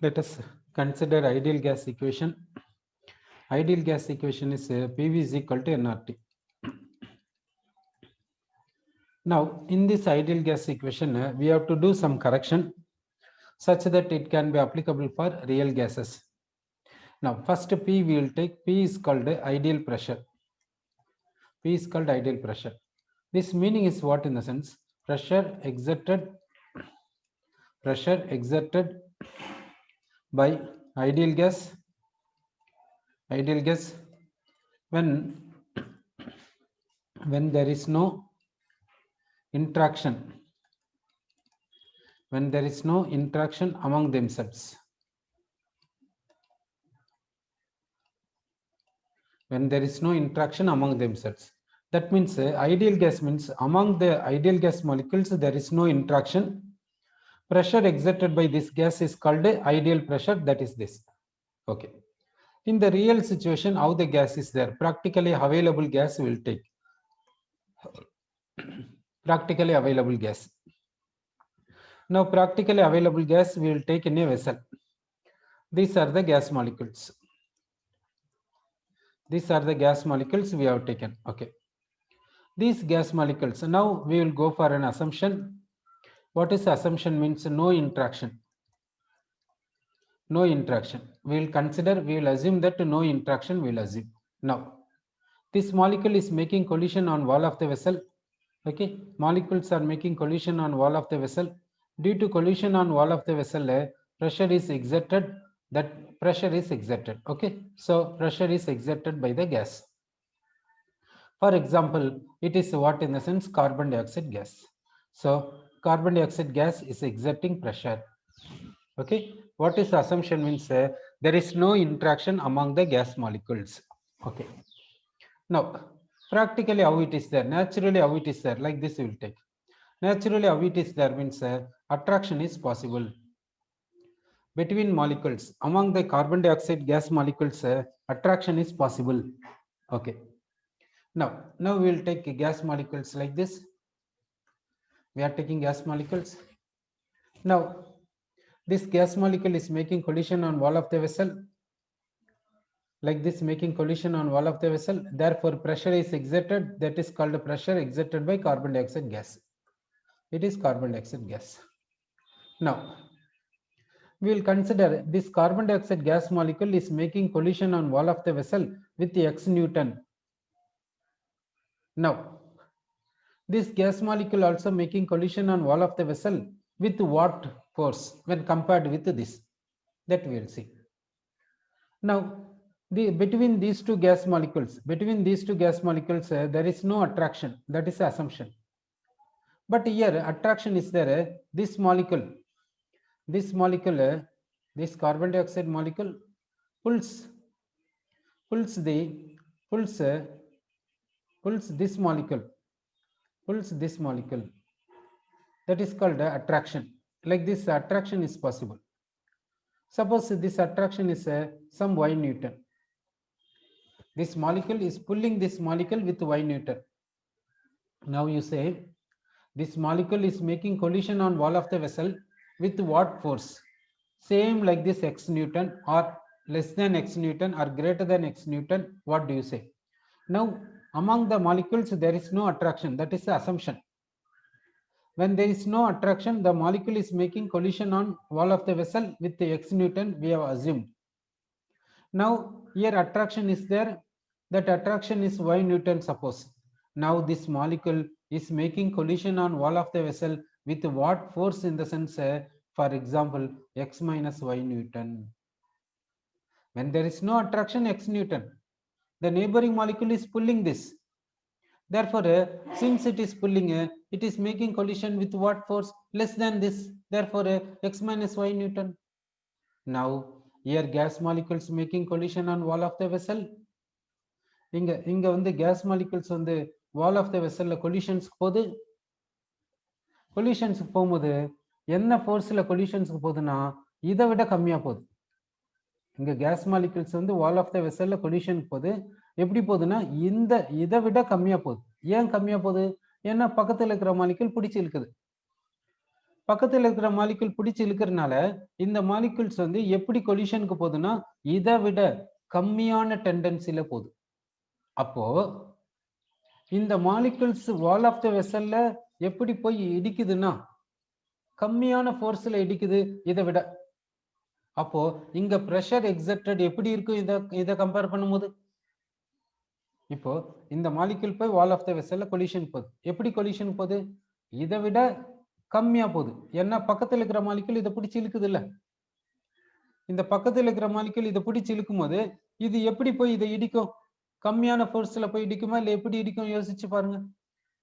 Let us consider ideal gas equation. Ideal gas equation is PV is equal to nRT. Now, in this ideal gas equation, we have to do some correction such that it can be applicable for real gases. Now, first P we will take. P is called ideal pressure. P is called ideal pressure. This meaning is what in the sense? Pressure exerted by ideal gas when there is no interaction among themselves. When there is no interaction among themselves. That means ideal gas means among the ideal gas molecules there is no interaction. Pressure exerted by this gas is called ideal pressure, that is this. Okay. In the real situation, how the gas is there? Practically available gas will take. Practically available gas. Now, practically available gas we will take in a vessel. These are the gas molecules. These are the gas molecules we have taken. Okay. These gas molecules. Now we will go for an assumption. What is assumption means? No interaction. No interaction. We will assume that no interaction we will assume. Now, this molecule is making collision on wall of the vessel. Okay. Molecules are making collision on wall of the vessel. Due to collision on wall of the vessel, pressure is exerted. That pressure is exerted. Okay. So pressure is exerted by the gas. For example, it is what in the sense? Carbon dioxide gas. So carbon dioxide gas is exerting pressure. Okay. What is assumption means? There is no interaction among the gas molecules. Okay. Now, practically how it is there? Naturally how it is there? Like this we will take. Naturally how it is there means attraction is possible between molecules. Among the carbon dioxide gas molecules, attraction is possible. Okay. Now we will take gas molecules like this. We are taking gas molecules. Now, this gas molecule is making collision on wall of the vessel. Like this, making collision on wall of the vessel. Therefore, pressure is exerted. That is called pressure exerted by carbon dioxide gas. It is carbon dioxide gas. Now, we will consider this carbon dioxide gas molecule is making collision on wall of the vessel with X Newton. Now, this gas molecule also making collision on wall of the vessel with what force when compared with this? That we will see. Now, between these two gas molecules, there is no attraction. That is the assumption. But here attraction is there. This molecule, this carbon dioxide molecule pulls this molecule. That is called attraction. Like this, attraction is possible. Suppose this attraction is some Y Newton. This molecule is pulling this molecule with Y Newton. Now you say this molecule is making collision on wall of the vessel with what force? Same like this X Newton or less than X Newton or greater than X Newton. What do you say? Now, among the molecules, there is no attraction. That is the assumption. When there is no attraction, the molecule is making collision on wall of the vessel with the X Newton, we have assumed. Now, here attraction is there. That attraction is Y Newton, suppose. Now, this molecule is making collision on wall of the vessel with what force in the sense, for example, X minus Y Newton. When there is no attraction, X Newton. The neighboring molecule is pulling this. Therefore, since it is pulling, it is making collision with what force? Less than this. Therefore, X minus Y Newton. Now, here gas molecules making collision on wall of the vessel. இங்க வந்து gas molecules வந்து wall of the vessel collisions போகுது. collisions போகும்போது என்ன ஃபோர்ஸ்ல collisions போகுதுன்னா இதை விட கம்மியா போகுது. இங்க gas molecules வந்து wall of the vessel collision போகுது. எப்படி போகுதுன்னா இதை விட கம்மியா போகுது. ஏன் கம்மியா போகுது? ஏன்னா பக்கத்துல இருக்கிற மாலிக்யூல் பிடிச்சு இழுக்குது. பக்கத்துல இருக்கிற மாலிக்யூல் பிடிச்சு இழுக்கிறதுனால இந்த மாலிக்யூல்ஸ் வந்து எப்படி கொலிஷனுக்கு போகுதுன்னா இதை விட கம்மியான டெண்டன்சில போகுது. அப்போ இந்த மாலிக்யூல்ஸ் வால் ஆஃப் த வெசல்ல எப்படி போய் இடிக்குதுன்னா கம்மியான ஃபோர்ஸ்ல இடிக்குது இதை விட. அப்போ இங்க பிரஷர் எக்ஸர்டட் எப்படி இருக்கும் இதை கம்பேர் பண்ணும்போது? இப்போ இந்த மாலிக்யூல் போய் வால் ஆஃப் த வெசல்ல கொலிஷன் போகுது. எப்படி கொலிஷன் போகுது? இதை விட கம்மியா போகுது. ஏன்னா பக்கத்துல இருக்கிற மாலிக்யூல் இதை பிடிச்சி இழுக்குது இல்ல. இந்த பக்கத்துல இருக்கிற மாலிக்யூல் இதை பிடிச்சி இழுக்கும் போது இது எப்படி போய் இதை இடிக்கும்? கம்மியான ஃபோர்ஸ்ல போய் இடிக்குமா இல்ல எப்படி இடிக்கும்? யோசிச்சு பாருங்க.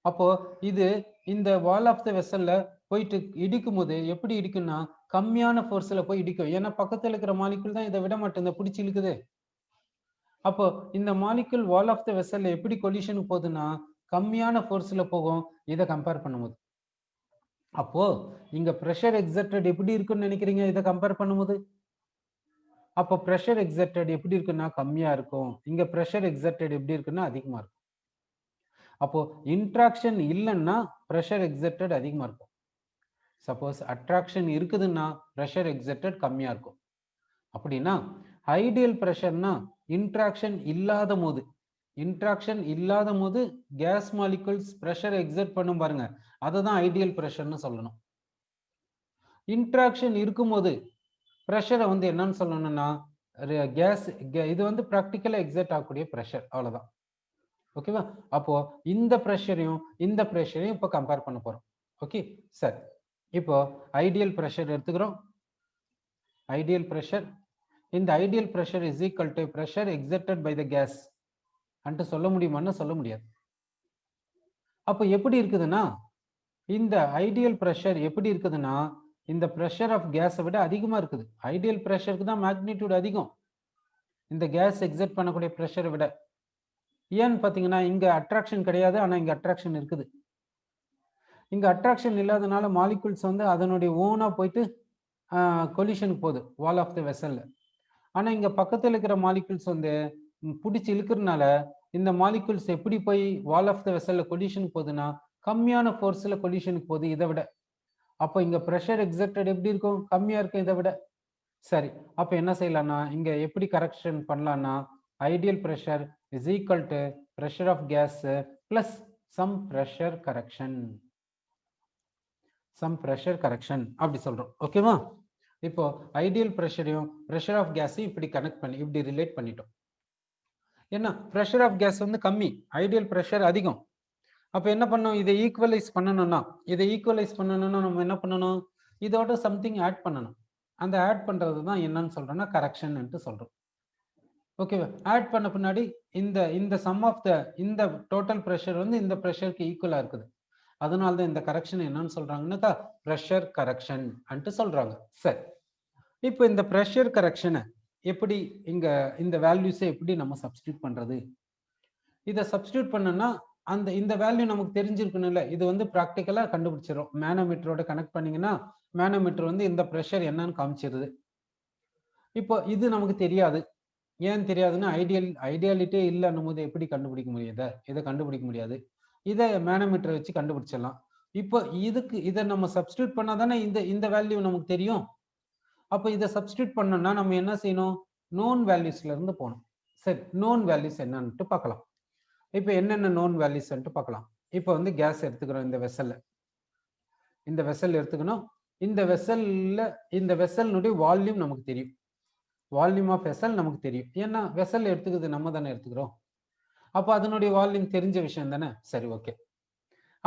அப்போ இது இந்த வால் ஆஃப் த வெசல்ல போயிட்டு இடிக்கும் போது எப்படி இடிக்கும்னா கம்மியான ஃபோர்ஸ்ல போய் இடிக்கும். ஏன்னா பக்கத்துல இருக்கிற மாலிக்யூல் தான் இதை விட மாட்டேன் பிடிச்சி இழுக்குது. அப்போ இந்த மாலிக்யூல் வால் ஆஃப் த வெசல்ல எப்படி கொலிஷனுக்கு போகுதுன்னா கம்மியான ஃபோர்ஸ்ல போகும் இதை கம்பேர் பண்ணும்போது. அப்போ இங்க பிரஷர் எக்ஸர்டட் எப்படி இருக்குன்னு நினைக்கிறீங்க இதை கம்பேர் பண்ணும்போது? அப்போ பிரஷர் எக்ஸர்டட் எப்படி இருக்குன்னா கம்மியா இருக்கும். இங்க பிரஷர் எக்ஸர்டட் எப்படி இருக்குன்னா அதிகமா இருக்கும். அப்போ இன்ட்ராக்ஷன் இல்லைன்னா பிரஷர் எக்ஸர்டட் அதிகமா இருக்கும். சப்போஸ் அட்ராக்ஷன் இருக்குதுன்னா பிரஷர் எக்ஸர்டட் கம்மியா இருக்கும். அப்படின்னா ஐடியல் பிரஷர்னா இன்ட்ராக்ஷன் இல்லாத போது கேஸ் மாலிகுல்ஸ் பிரஷர் எக்ஸர்ட் பண்ணும் பாருங்க, அதுதான் ஐடியல் பிரஷர்னு சொல்லணும். இன்ட்ராக்ஷன் இருக்கும்போது பிரஷரை வந்து என்னன்னு சொல்லணும்னா கேஸ் இது வந்து ப்ராக்டிக்கலா எக்ஸர்ட் ஆகக்கூடிய பிரஷர், அவ்வளவுதான். ஓகேவா? அப்போ இந்த பிரஷரையும் இப்போ கம்பேர் பண்ண போறோம். ஓகே சார், இப்போ ஐடியல் பிரஷர் எடுத்துக்கிறோம். ஐடியல் பிரஷர், இந்த ideal pressure is equal to pressure exerted by the gas அன்ட்டு சொல்ல முடியுமான்னு சொல்ல முடியாது. அப்போ எப்படி இருக்குதுன்னா இந்த ஐடியல் பிரஷர் எப்படி இருக்குதுன்னா இந்த பிரஷர் ஆஃப் கேஸை விட அதிகமா இருக்குது. ஐடியல் பிரஷருக்கு தான் மேக்னிடியூட் அதிகம் இந்த கேஸ் எக்ஸர்ட் பண்ணக்கூடிய பிரஷரை விட. ஏன்னு பாத்தீங்கன்னா இங்க அட்ராக்ஷன் கிடையாது, ஆனா இங்க அட்ராக்ஷன் இருக்குது. இங்க அட்ராக்ஷன் இல்லாதனால மாலிகுல்ஸ் வந்து அதனுடைய ஓனா போயிட்டு கொலிஷனுக்கு போகுது வால் ஆஃப் த வெசல்ல. ஆனா இங்க பக்கத்துல இருக்கிற மாலிகுல்ஸ் வந்து பிடிச்சி இழுக்கிறதுனால இந்த மாலிகுல்ஸ் எப்படி போய் வால் ஆஃப் த வெசல்ல கொலிஷனுக்கு போகுதுன்னா கம்மியான ஃபோர்ஸ்ல கொலிஷனுக்கு போகுது இதை விட. அப்போ இங்க பிரஷர் எக்ஸர்டட் எப்படி இருக்கும்? கம்மியா இருக்கும் இதை விட. சரி, அப்ப என்ன செய்யலாம்னா இங்க எப்படி கரெக்ஷன் பண்ணலாம்னா ideal pressure is equal to pressure of gas plus some pressure correction அப்படி சொல்றோம். ஓகேவா? இப்போ ஐடியல் பிரஷரையும் பிரஷர் ஆஃப் கேஸையும் இப்படி கனெக்ட் பண்ணி இப்படி ரிலேட் பண்ணிட்டோம். ஏன்னா பிரஷர் ஆஃப் கேஸ் வந்து கம்மி, ஐடியல் பிரஷர் அதிகம். அப்ப என்ன பண்ணணும்? இதை ஈக்குவலைஸ் பண்ணணும்னா நம்ம என்ன பண்ணணும்? இதோட சம்திங் ஆட் பண்ணணும். அந்த ஆட் பண்றது தான் என்னன்னு சொல்றோம்னா கரெக்ஷன் சொல்றோம். ஓகேவா? ஆட் பண்ண பின்னாடி இந்த சம் ஆஃப் த இந்த டோட்டல் பிரஷர் வந்து இந்த பிரஷருக்கு ஈக்குவலா இருக்குது. அதனால தான் இந்த கரெக்ஷன் என்னன்னு சொல்றாங்கன்னாக்கா பிரஷர் கரெக்ஷன் சொல்றாங்க. சரி, இப்போ இந்த பிரஷர் கரெக்ஷனை எப்படி இந்த வேல்யூஸை எப்படி நம்ம சப்ஸ்டியூட் பண்றது? இதை சப்ஸ்டியூட் பண்ணனா இந்த வேல்யூ நமக்கு தெரிஞ்சிருக்கணும்ல. இது வந்து ப்ராக்டிக்கலா கண்டுபிடிச்சிடும். மேனோமீட்டரோட கனெக்ட் பண்ணீங்கன்னா மேனோமீட்டர் வந்து இந்த பிரஷர் என்னன்னு காமிச்சிருது. இப்போ இது நமக்கு தெரியாது. ஏன் தெரியாதுன்னா ஐடியாலிட்டியே இல்லைன்னும் போது எப்படி கண்டுபிடிக்க முடியாது? இதை கண்டுபிடிக்க முடியாது. இதை மேனோமீட்டரை வச்சு கண்டுபிடிச்சிடலாம். இப்போ இதை நம்ம சப்ஸ்டியூட் பண்ணாதானே இந்த வேல்யூ நமக்கு தெரியும். அப்போ இதை சப்ஸ்டியூட் பண்ணோம்னா நம்ம என்ன செய்யணும்? நோன் வேல்யூஸ்ல இருந்து போகணும். சரி, நோன் வேல்யூஸ் என்னன்னு பார்க்கலாம். இப்போ என்னென்ன நோன் வேல்யூஸ் பார்க்கலாம். இப்போ வந்து கேஸ் எடுத்துக்கிறோம். இந்த வெசல் எடுத்துக்கணும். இந்த வெசல்னுடைய வால்யூம் நமக்கு தெரியும். வால்யூம் ஆஃப் வெசல் நமக்கு தெரியும். ஏன்னா வெசல் எடுத்துக்கிறது நம்ம தானே எடுத்துக்கிறோம். அப்போ அதனுடைய வால்யூம் தெரிஞ்ச விஷயம் தானே. சரி, ஓகே.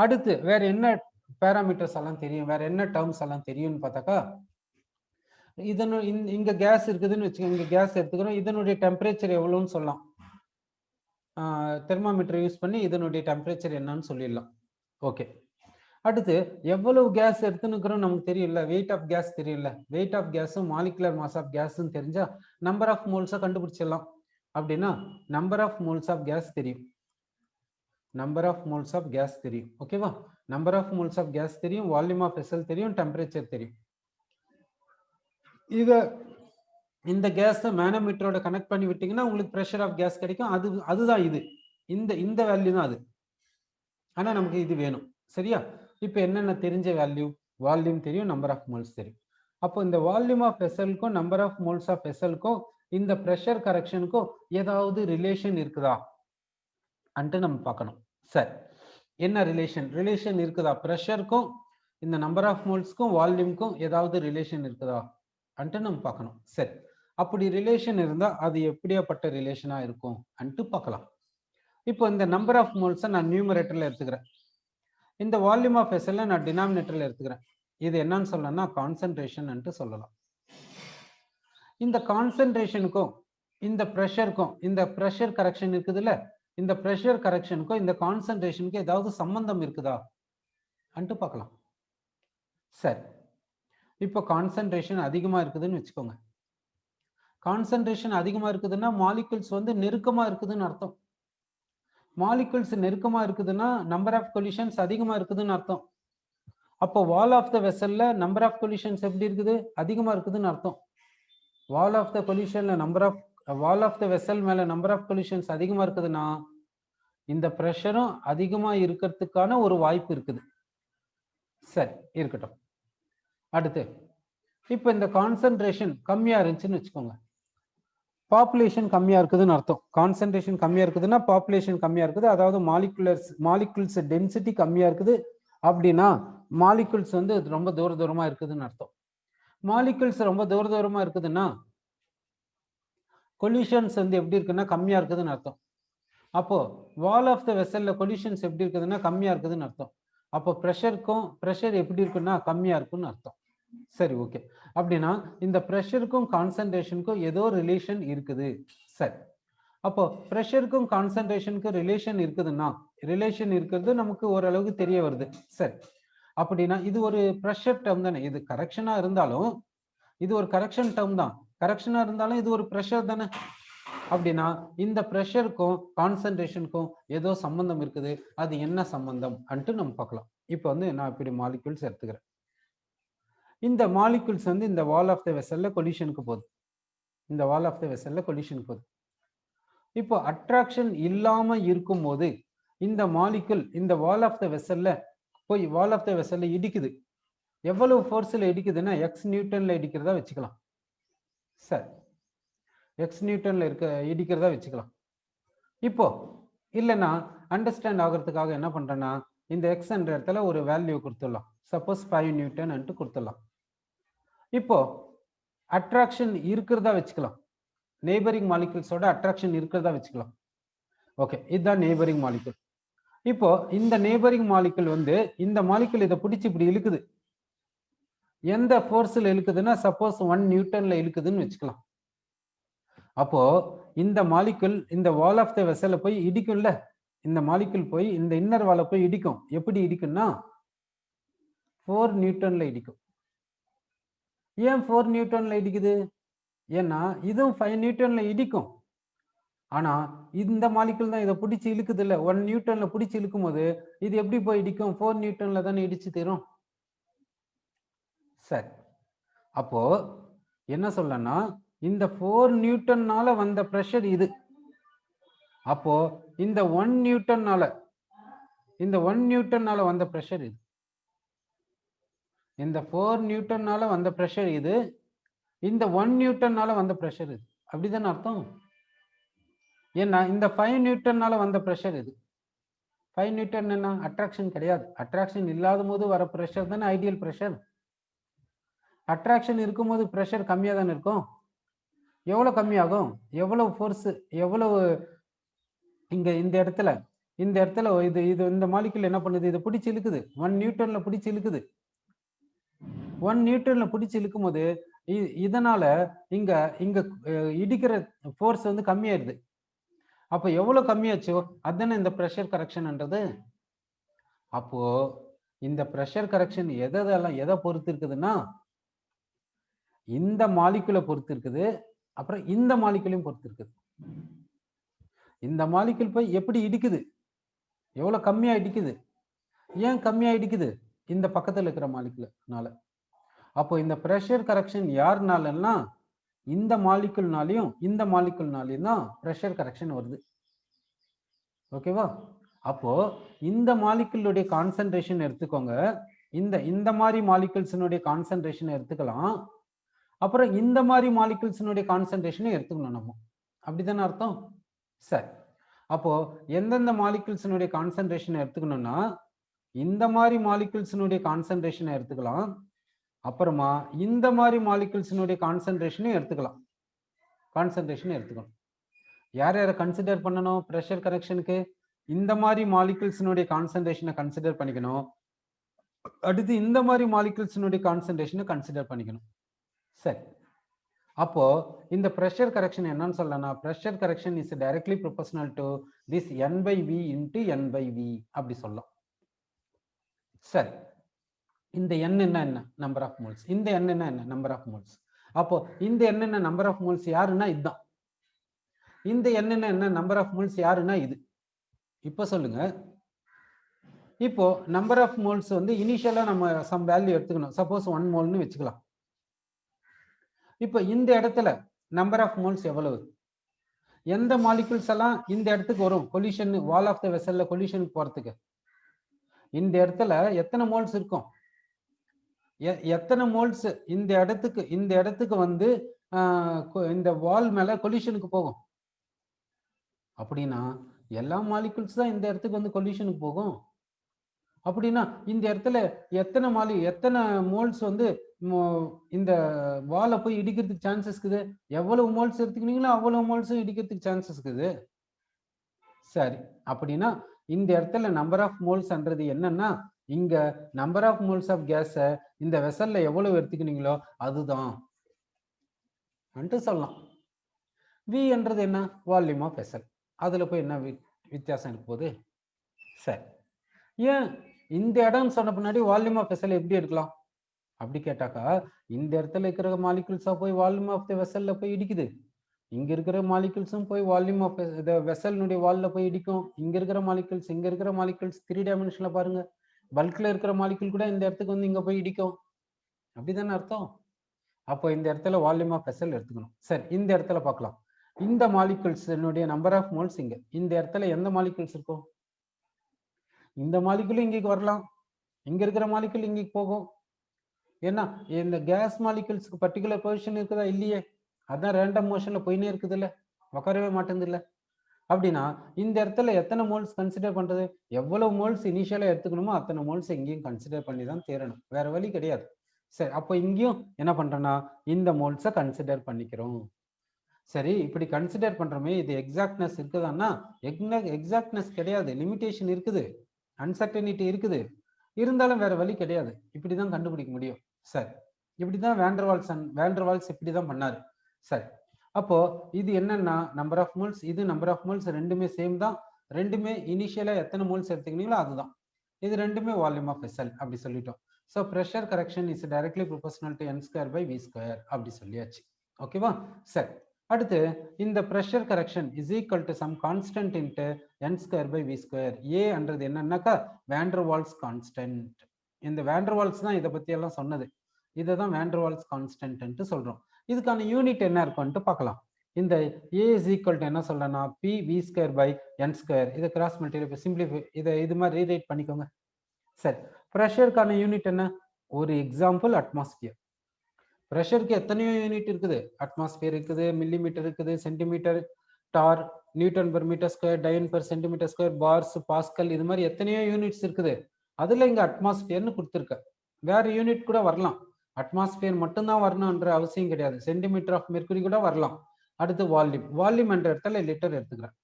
அடுத்து வேற என்ன பேராமீட்டர்ஸ் எல்லாம் தெரியும்? வேற என்ன டேர்ம்ஸ் எல்லாம் தெரியும்னு பார்த்தாக்கா இங்க கேஸ் இருக்குதுன்னு வச்சுக்கோங்க. இங்க கேஸ் எடுத்துக்கிறோம். இதனுடைய டெம்பரேச்சர் எவ்வளவுன்னு சொல்லலாம். தெர்மாமீட்டர் யூஸ் பண்ணி இதனுடைய டெம்பரேச்சர் என்னன்னு சொல்லிடலாம். ஓகே. அடுத்து எவ்வளவு கேஸ் எடுத்துனுக்கிறோம் நமக்கு தெரியல. வெயிட் ஆஃப் கேஸ் தெரியல. வெயிட் ஆஃப் கேஸும் மாலிகுலர் மாஸ் ஆஃப் கேஸும் தெரிஞ்சா நம்பர் ஆஃப் மோல்ஸை கண்டுபிடிச்சிடலாம். அப்படின்னா number of moles of gas தெரியும். ஓகேவா? Number of moles of gas தெரியும், வால்யூம் ஆஃப் வெசல் தெரியும், டெம்பரேச்சர் தெரியும். இந்த கேஸை மேனோமீட்டரோட கனெக்ட் பண்ணி விட்டீங்கன்னா உங்களுக்கு பிரஷர் ஆஃப் கேஸ் கிடைக்கும். அதுதான் இந்த வேல்யூ தான் அது. ஆனா நமக்கு இது வேணும். சரியா? இப்போ என்னென்ன தெரிஞ்ச வேல்யூ? வால்யூம் தெரியும், நம்பர் ஆஃப் மோல்ஸ் தெரியும். அப்போ இந்த வால்யூம் ஆஃப் வெசலுக்கும் நம்பர் ஆஃப் மோல்ஸ் ஆஃப் வெசலுக்கும் இந்த ப்ரெஷர் கரெக்ஷனுக்கும் ஏதாவது ரிலேஷன் இருக்குதா அன்ட்டு நம்ம பார்க்கணும். சரி, என்ன ரிலேஷன் இருக்குதா? ப்ரெஷருக்கும் இந்த நம்பர் ஆஃப் மோல்ஸ்க்கும் வால்யூம்க்கும் ஏதாவது ரிலேஷன் இருக்குதா அன்ட்டு நம்ம பார்க்கணும். சரி, அப்படி ரிலேஷன் இருந்தா அது எப்படியாப்பட்ட ரிலேஷனா இருக்கும் அன்ட்டு பார்க்கலாம். இப்போ இந்த நம்பர் ஆஃப் மோல்ஸை நான் நியூமரேட்டர்ல எடுத்துக்கிறேன், இந்த வால்யூம் ஆஃப் வெசல்ல நான் டினாமினேட்டர்ல எடுத்துக்கிறேன். இது என்னன்னு சொல்லணும்னா கான்சன்ட்ரேஷன் அன்ட்டு சொல்லலாம். இந்த கான்சன்ட்ரேஷனுக்கும் இந்த ப்ரெஷருக்கும், இந்த ப்ரெஷர் கரெக்ஷன் இருக்குதுல்ல, இந்த ப்ரெஷர் கரெக்ஷனுக்கும் இந்த கான்சன்ட்ரேஷனுக்கும் ஏதாவது சம்பந்தம் இருக்குதா அன்ட்டு பார்க்கலாம். சரி, இப்போ கான்சன்ட்ரேஷன் அதிகமா இருக்குதுன்னு வச்சுக்கோங்க. கான்சன்ட்ரேஷன் அதிகமா இருக்குதுன்னா மாலிகுல்ஸ் வந்து நெருக்கமா இருக்குதுன்னு அர்த்தம். மாலிகுல்ஸ் நெருக்கமா இருக்குதுன்னா நம்பர் ஆஃப் கொலிஷன்ஸ் அதிகமா இருக்குதுன்னு அர்த்தம். அப்போ வால் ஆஃப் த வெசல்ல நம்பர் ஆஃப் கொலிஷன்ஸ் எப்படி இருக்குது? அதிகமா இருக்குதுன்னு அர்த்தம். வால் ஆஃப் த கொலிஷன்ல வால் ஆஃப் த வெசல் மேல நம்பர் ஆஃப் கொலிஷன்ஸ் அதிகமா இருக்குதுன்னா இந்த ப்ரெஷரும் அதிகமா இருக்கிறதுக்கான ஒரு வாய்ப்பு இருக்குது. சரி, இருக்கட்டும். அடுத்து இப்போ இந்த கான்சன்ட்ரேஷன் கம்மியா இருந்துச்சுன்னு வச்சுக்கோங்க, பாப்புலேஷன் கம்மியா இருக்குதுன்னு அர்த்தம். கான்சன்ட்ரேஷன் கம்மியா இருக்குதுன்னா பாப்புலேஷன் கம்மியா இருக்குது, அதாவது மாலிகுல்ஸ் டென்சிட்டி கம்மியா இருக்குது. அப்படின்னா மாலிகுல்ஸ் வந்து ரொம்ப தூரமா இருக்குதுன்னு அர்த்தம். மாலிகுல்ஸ் ரொம்ப தூரமா இருக்குதுன்னா கொலிஷன்ஸ் வந்து எப்படி இருக்குன்னா கம்மியா இருக்குதுன்னு அர்த்தம். அப்போ வால் ஆஃப் த வெசல்ல கொலிஷன்ஸ் எப்படி இருக்குதுன்னா கம்மியா இருக்குதுன்னு அர்த்தம். அப்போ ப்ரெஷர் எப்படி இருக்குன்னா கம்மியா இருக்குன்னு அர்த்தம். சரி, ஓகே. அப்படின்னா இந்த ப்ரெஷருக்கும் கான்சன்ட்ரேஷனுக்கும் ஏதோ ரிலேஷன் இருக்குது. சரி, அப்போ ப்ரெஷருக்கும் கான்சன்ட்ரேஷனுக்கும் ரிலேஷன் இருக்குதுன்னா ரிலேஷன் இருக்கிறது நமக்கு ஓரளவுக்கு தெரிய வருது. சரி, அப்படின்னா இது ஒரு ப்ரெஷர் டேர்ம் தானே, இது கரெக்ஷனா இருந்தாலும் இது ஒரு கரெக்ஷன் டேர்ம் தான், கரெக்ஷனா இருந்தாலும் இது ஒரு ப்ரெஷர் தானே. அப்படின்னா இந்த ப்ரெஷருக்கும் கான்சன்ட்ரேஷனுக்கும் ஏதோ சம்பந்தம் இருக்குது. அது என்ன சம்பந்தம் அன்ட்டு நம்ம பார்க்கலாம். இப்போ வந்து நான் இப்படி மாலிகுல்ஸ் எடுத்துக்கிறேன். இந்த மாலிகுல்ஸ் வந்து இந்த வால் ஆஃப் த வெசல்ல கொலிஷனுக்கு போகுது, இந்த வால் ஆஃப் த வெசல்ல கொலிஷனுக்கு போகுது. இப்போ அட்ராக்ஷன் இல்லாம இருக்கும் போது இந்த மாலிகுல் இந்த வால் ஆஃப் த வெசல்ல போய் வால் ஆஃப் த வெசல்ல இடிக்குது. எவ்வளவு ஃபோர்ஸ்ல இடிக்குதுன்னா எக்ஸ் நியூட்டன்ல இடிக்கிறதா வச்சுக்கலாம். சரி, எக்ஸ் நியூட்டன்ல இடிக்கிறதா வச்சுக்கலாம். இப்போ இல்லைன்னா அண்டர்ஸ்டாண்ட் ஆகிறதுக்காக என்ன பண்றேன்னா இந்த எக்ஸ் என்ற இடத்துல ஒரு வேல்யூ கொடுத்துடலாம், சப்போஸ் 5 நியூட்டன் அன்ட்டு கொடுத்துடலாம். இப்போ அட்ராக்ஷன் இருக்கிறதா வச்சுக்கலாம், நெய்பரிங் மாலிகுல்ஸோட அட்ராக்ஷன் இருக்கிறதா வச்சுக்கலாம். ஓகே, இதுதான் நெய்பரிங் மாலிகுல். இப்போ இந்த நெய்பரிங் மாலிகுல் வந்து இந்த மாலிகுல் இதை பிடிச்சி இப்படி இழுக்குது. எந்த ஃபோர்ஸ்ல இழுக்குதுன்னா சப்போஸ் 1 நியூட்டன்ல இழுக்குதுன்னு வச்சுக்கலாம். அப்போ இந்த மாலிகுல் இந்த வால் ஆஃப் த வெசல்ல போய் இடிக்கும்ல, இந்த மாலிகுல் போய் இந்த இன்னர் வாலை போய் இடிக்கும். எப்படி இடிக்கும்னா 4 நியூட்டன்ல இடிக்கும். ஏன் 4 நியூட்டன்ல இடிக்குது? ஏன்னா இதுவும் 5 நியூட்டன்ல இடிக்கும். ஆனா இந்த மாலிகுல் தான் இதை பிடிச்சி இழுக்குது இல்ல, 1 நியூட்டன்ல பிடிச்சி இழுக்கும் போது இது எப்படி போய் இடிக்கும்? 4 நியூட்டன்ல தானே இடிச்சு தரும். சரி, அப்போ என்ன சொல்லனா இந்த 4 நியூட்டன்னால வந்த பிரஷர் இது. அப்போ இந்த 1 நியூட்டன்னால வந்த பிரஷர் இது. இந்த 4 நியூட்டன்னால வந்த பிரஷர் இது, இந்த 1 நியூட்டன்னால வந்த பிரஷர் இது. அப்படிதானே அர்த்தம்? ஏன்னா இந்த 5 நியூட்டன்னால வந்த பிரஷர் இது. 5 நியூட்டன் என்ன அட்ராக்ஷன் கிடையாது. அட்ராக்ஷன் இல்லாத போது வர பிரஷர் தானே ஐடியல் பிரஷர். அட்ராக்ஷன் இருக்கும்போது பிரஷர் கம்மியா தானே இருக்கும். எவ்வளவு கம்மியாகும்? எவ்வளவு ஃபோர்ஸ், எவ்வளவு இங்க இந்த இடத்துல இது இந்த மாலிகுல் என்ன பண்ணுது? இது பிடிச்சி இழுக்குது, 1 நியூட்டன்ல பிடிச்சி இழுக்குது. 1 நியூட்டன்ல பிடிச்சி இழுக்கும் போது இதனால இங்க இடிக்கிற ஃபோர்ஸ் வந்து கம்மியாயிருது. அப்ப எவ்வளவு கம்மியாச்சோ அதுதானே இந்த பிரஷர் கரெக்ஷன்ன்றது. அப்போ இந்த பிரஷர் கரெக்ஷன் எதை பொறுத்து இருக்குதுன்னா இந்த மாலிகுலை பொறுத்து இருக்குது, அப்புறம் இந்த மாலிகுலையும் பொறுத்து இருக்குது. இந்த மாலிகுல் போய் எப்படி இடிக்குது, எவ்வளவு கம்மியா இடிக்குது. ஏன் கம்மியா இடிக்குது? இந்த பக்கத்துல இருக்கிற மாலிகுல்னால. அப்போ இந்த பிரஷர் கரெக்ஷன் யாருனாலன்னா இந்த மாலிகுல்னாலையும் இந்த மாலிகுல்னாலையும் தான் பிரஷர் கரெக்ஷன் வருது. ஓகேவா? அப்போ இந்த மாலிகுலுடைய கான்சன்ட்ரேஷன் எடுத்துக்கோங்க, இந்த மாதிரி மாலிகூல்ஸ்னுடைய கான்சென்ட்ரேஷன் எடுத்துக்கலாம். அப்புறம் இந்த மாதிரி மாலிகூல்ஸ்னுடைய கான்சென்ட்ரேஷனை எடுத்துக்கணும் நம்ம. அப்படிதானே அர்த்தம்? சரி. அப்போ எந்தெந்த மாலிகூல்ஸ்னுடைய கான்சென்ட்ரேஷனை எடுத்துக்கணும்னா இந்த மாதிரி மாலிகூல்ஸ்னுடைய கான்சென்ட்ரேஷனை எடுத்துக்கலாம். அப்புறமா இந்த மாதிரி மாலிகூல்ஸ்னுடைய கான்சென்ட்ரேஷனை எடுத்துக்கலாம். எடுத்துக்கணும். யார் யாரை கன்சிடர் பண்ணணும் பிரஷர் கரெக்ஷனுக்கு? இந்த மாதிரி மாலிகூல்ஸ்னுடைய கான்சென்ட்ரேஷனை கன்சிடர் பண்ணிக்கணும். அடுத்து இந்த மாதிரி மாலிகூல்ஸ்னுடைய கான்சென்ட்ரேஷனை கன்சிடர் பண்ணிக்கணும். சரி. அப்போ இந்த பிரஷர் கரெக்ஷன் என்னன்னு சொல்லலாம்? Pressure correction is directly proportional to this n/v into n/v அப்படி சொல்லலாம். சரி. இந்த n என்ன நம்பர் ஆஃப் மோல்ஸ், இந்த n என்ன நம்பர் ஆஃப் மோல்ஸ். அப்போ இந்த n என்ன நம்பர் ஆஃப் மோல்ஸ் யாருன்னா இதுதான். இந்த n என்ன நம்பர் ஆஃப் மோல்ஸ் யாருன்னா இது. இப்போ சொல்லுங்க. இப்போ நம்பர் ஆஃப் மோல்ஸ் வந்து இனிஷியலா நம்ம சம் வேல்யூ எடுத்துக்கணும். சப்போஸ் 1 மோல்னு வச்சுக்கலாம். இப்போ இந்த இடத்துல நம்பர் ஆஃப் மோல்ஸ் எவ்வளவு? எந்த மாலிகூல்ஸ் எல்லாம் இந்த இடத்துக்கு வரும் கொலிஷன் வால் ஆஃப் த வெசல்ல கொலிஷனுக்கு போறதுக்கு? இந்த இடத்துல எத்தனை மோல்ஸ் இருக்கும்? எத்தனை மோல்ஸ் இந்த இடத்துக்கு வந்து இந்த வால் மேல கொலிஷனுக்கு போகும்? அப்படின்னா எல்லா மாலிகூல்ஸ் தான் இந்த இடத்துக்கு வந்து கொலிஷனுக்கு போகும். அப்படின்னா இந்த இடத்துல எத்தனை மோல்ஸ் வந்து இந்த வாலை போய் இடிக்கிறதுக்கு சான்சஸ் இருக்குது? எவ்வளவு மோல்ஸ் எடுத்துக்கினீங்களோ அவ்வளவு மோல்ஸும் இடிக்கிறதுக்கு சான்சஸ் இருக்குது. சரி. அப்படின்னா இந்த இடத்துல நம்பர் ஆஃப் மோல்ஸ்ன்றது என்னன்னா இங்க நம்பர் ஆஃப் மோல்ஸ் ஆஃப் கேஸ இந்த வெசல்ல எவ்வளவு எடுத்துக்கினீங்களோ அதுதான் சொல்லலாம். வி என்றது என்ன? Volume of vessel. அதுல போய் என்ன வித்தியாசம் இருக்க போகுது? சரி. ஏன் இந்த இடம் சொன்ன பின்னாடி வால்யூம் ஆஃப் வெசல் எப்படி எடுக்கலாம் அப்படி கேட்டாக்கா, இந்த இடத்துல இருக்கிற மாலிகூல்ஸா போய் வால்யூம் ஆஃப் த வெசல்ல போய் இடிக்குது. இங்க இருக்கிற மாலிகூல்ஸும் போய் வால்யூம் ஆஃப் த வெசல்னுடைய வால்ல போய் இடிக்கும். இங்க இருக்கிற மாலிகூல்ஸ் 3 டைமென்ஷன்ல பாருங்க. பல்க்ல இருக்கிற மாலிகூல் கூட இந்த இடத்துக்கு வந்து இங்க போய் இடிக்கும். அப்படிதானே அர்த்தம்? அப்போ இந்த இடத்துல வால்யூம் ஆஃப் வெசல் எடுத்துக்கணும். சரி. இந்த இடத்துல பார்க்கலாம். இந்த மாலிகூல்ஸ்னுடைய நம்பர் ஆஃப் மோல்ஸ் இங்க. இந்த இடத்துல எந்த மாலிகூல்ஸ் இருக்கும்? இந்த மாலிகூல் இங்கேக்கு வரலாம். இங்க இருக்கிற மாலிகூல் இங்கேக்கு போகும். ஏன்னா இந்த கேஸ் மாலிகூல்ஸ்க்கு பர்டிகுலர் பொசிஷன் இருக்குதா? இல்லையே. அதான் ரேண்டம் மோஷன்ல போயினே இருக்குது இல்ல, உட்காரவே மாட்டேங்குது இல்ல. அப்படின்னா இந்த இடத்துல எத்தனை மோல்ஸ் கன்சிடர் பண்றது? எவ்வளவு மோல்ஸ் இனிஷியலா எடுத்துக்கணுமோ அத்தனை மோல்ஸ் இங்கேயும் கன்சிடர் பண்ணி தான் தேரணும். வேற வழி கிடையாது. சரி. அப்போ இங்கேயும் என்ன பண்றோம்னா இந்த மோல்ஸை கன்சிடர் பண்ணிக்கிறோம். சரி. இப்படி கன்சிடர் பண்றோமே, இது எக்ஸாக்ட்னஸ் இருக்குதான்னா எக்ஸாக்ட்னஸ் கிடையாது, லிமிடேஷன் இருக்குது, அன்சர்டனிட்டி இருக்குது. இருந்தாலும் வேற வழி கிடையாது. இப்படிதான் கண்டுபிடிக்க முடியும். சரி. இப்படிதான் வேண்டர்வால்ஸ் இப்படிதான் பண்ணாரு. சரி. அப்போ இது என்னன்னா நம்பர் ஆஃப் மோல்ஸ், இது நம்பர் ஆஃப் மோல்ஸ், ரெண்டுமே சேம் தான். ரெண்டுமே இனிஷியலா எத்தனை மோல்ஸ் எடுத்துக்கினீங்களோ அதுதான். இது ரெண்டுமே வால்யூம் ஆஃப் வெசல் அப்படி சொல்லிட்டோம். So pressure correction is directly proportional to n²/v². அப்படி சொல்லியாச்சு. ஓகேவா? சரி. அடுத்து இந்த pressure correction is equal to some constant into n²/v². A என்றது என்னன்னாக்கா வேண்டர்வால்ஸ் கான்ஸ்டன்ட். இந்த வேண்டர்வால்ஸ் தான் இதை பத்தி எல்லாம் சொன்னது. இதை தான் வேண்டர்வால்ஸ் கான்ஸ்டன்ட் சொல்றோம். இதுக்கான யூனிட் என்ன இருக்கும்ட்டு பார்க்கலாம். இந்த ஏ இஸ் ஈக்குவல் டு என்ன சொல்லனா p(v²/n²). இதை கிராஸ் மல்டிப்ளை சிம்பிளிஃபை இது மாதிரி ரீரைட் பண்ணிக்கோங்க. சரி. ப்ரெஷருக்கான யூனிட் என்ன? ஒரு எக்ஸாம்பிள் அட்மாஸ்பியர். ப்ரெஷருக்கு எத்தனையோ யூனிட் இருக்குது. அட்மாஸ்பியர் இருக்குது, மில்லிமீட்டர் இருக்குது, centimetre, torr, newton per metre square, dyne per centimetre square, bars, pascal, இது மாதிரி எத்தனையோ யூனிட்ஸ் இருக்குது. அதுல இங்க அட்மாஸ்பியர்னு கொடுத்துருக்க. வேற யூனிட் கூட வரலாம். அட்மாஸ்பியர் மட்டும்தான் வரணும்ன்ற அவசியம் கிடையாது. சென்டிமீட்டர் ஆஃப் மெர்க்குரி கூட வரலாம். அடுத்து வால்யூம் என்ற இடத்துல லிட்டர் எடுத்துக்கிறேன்.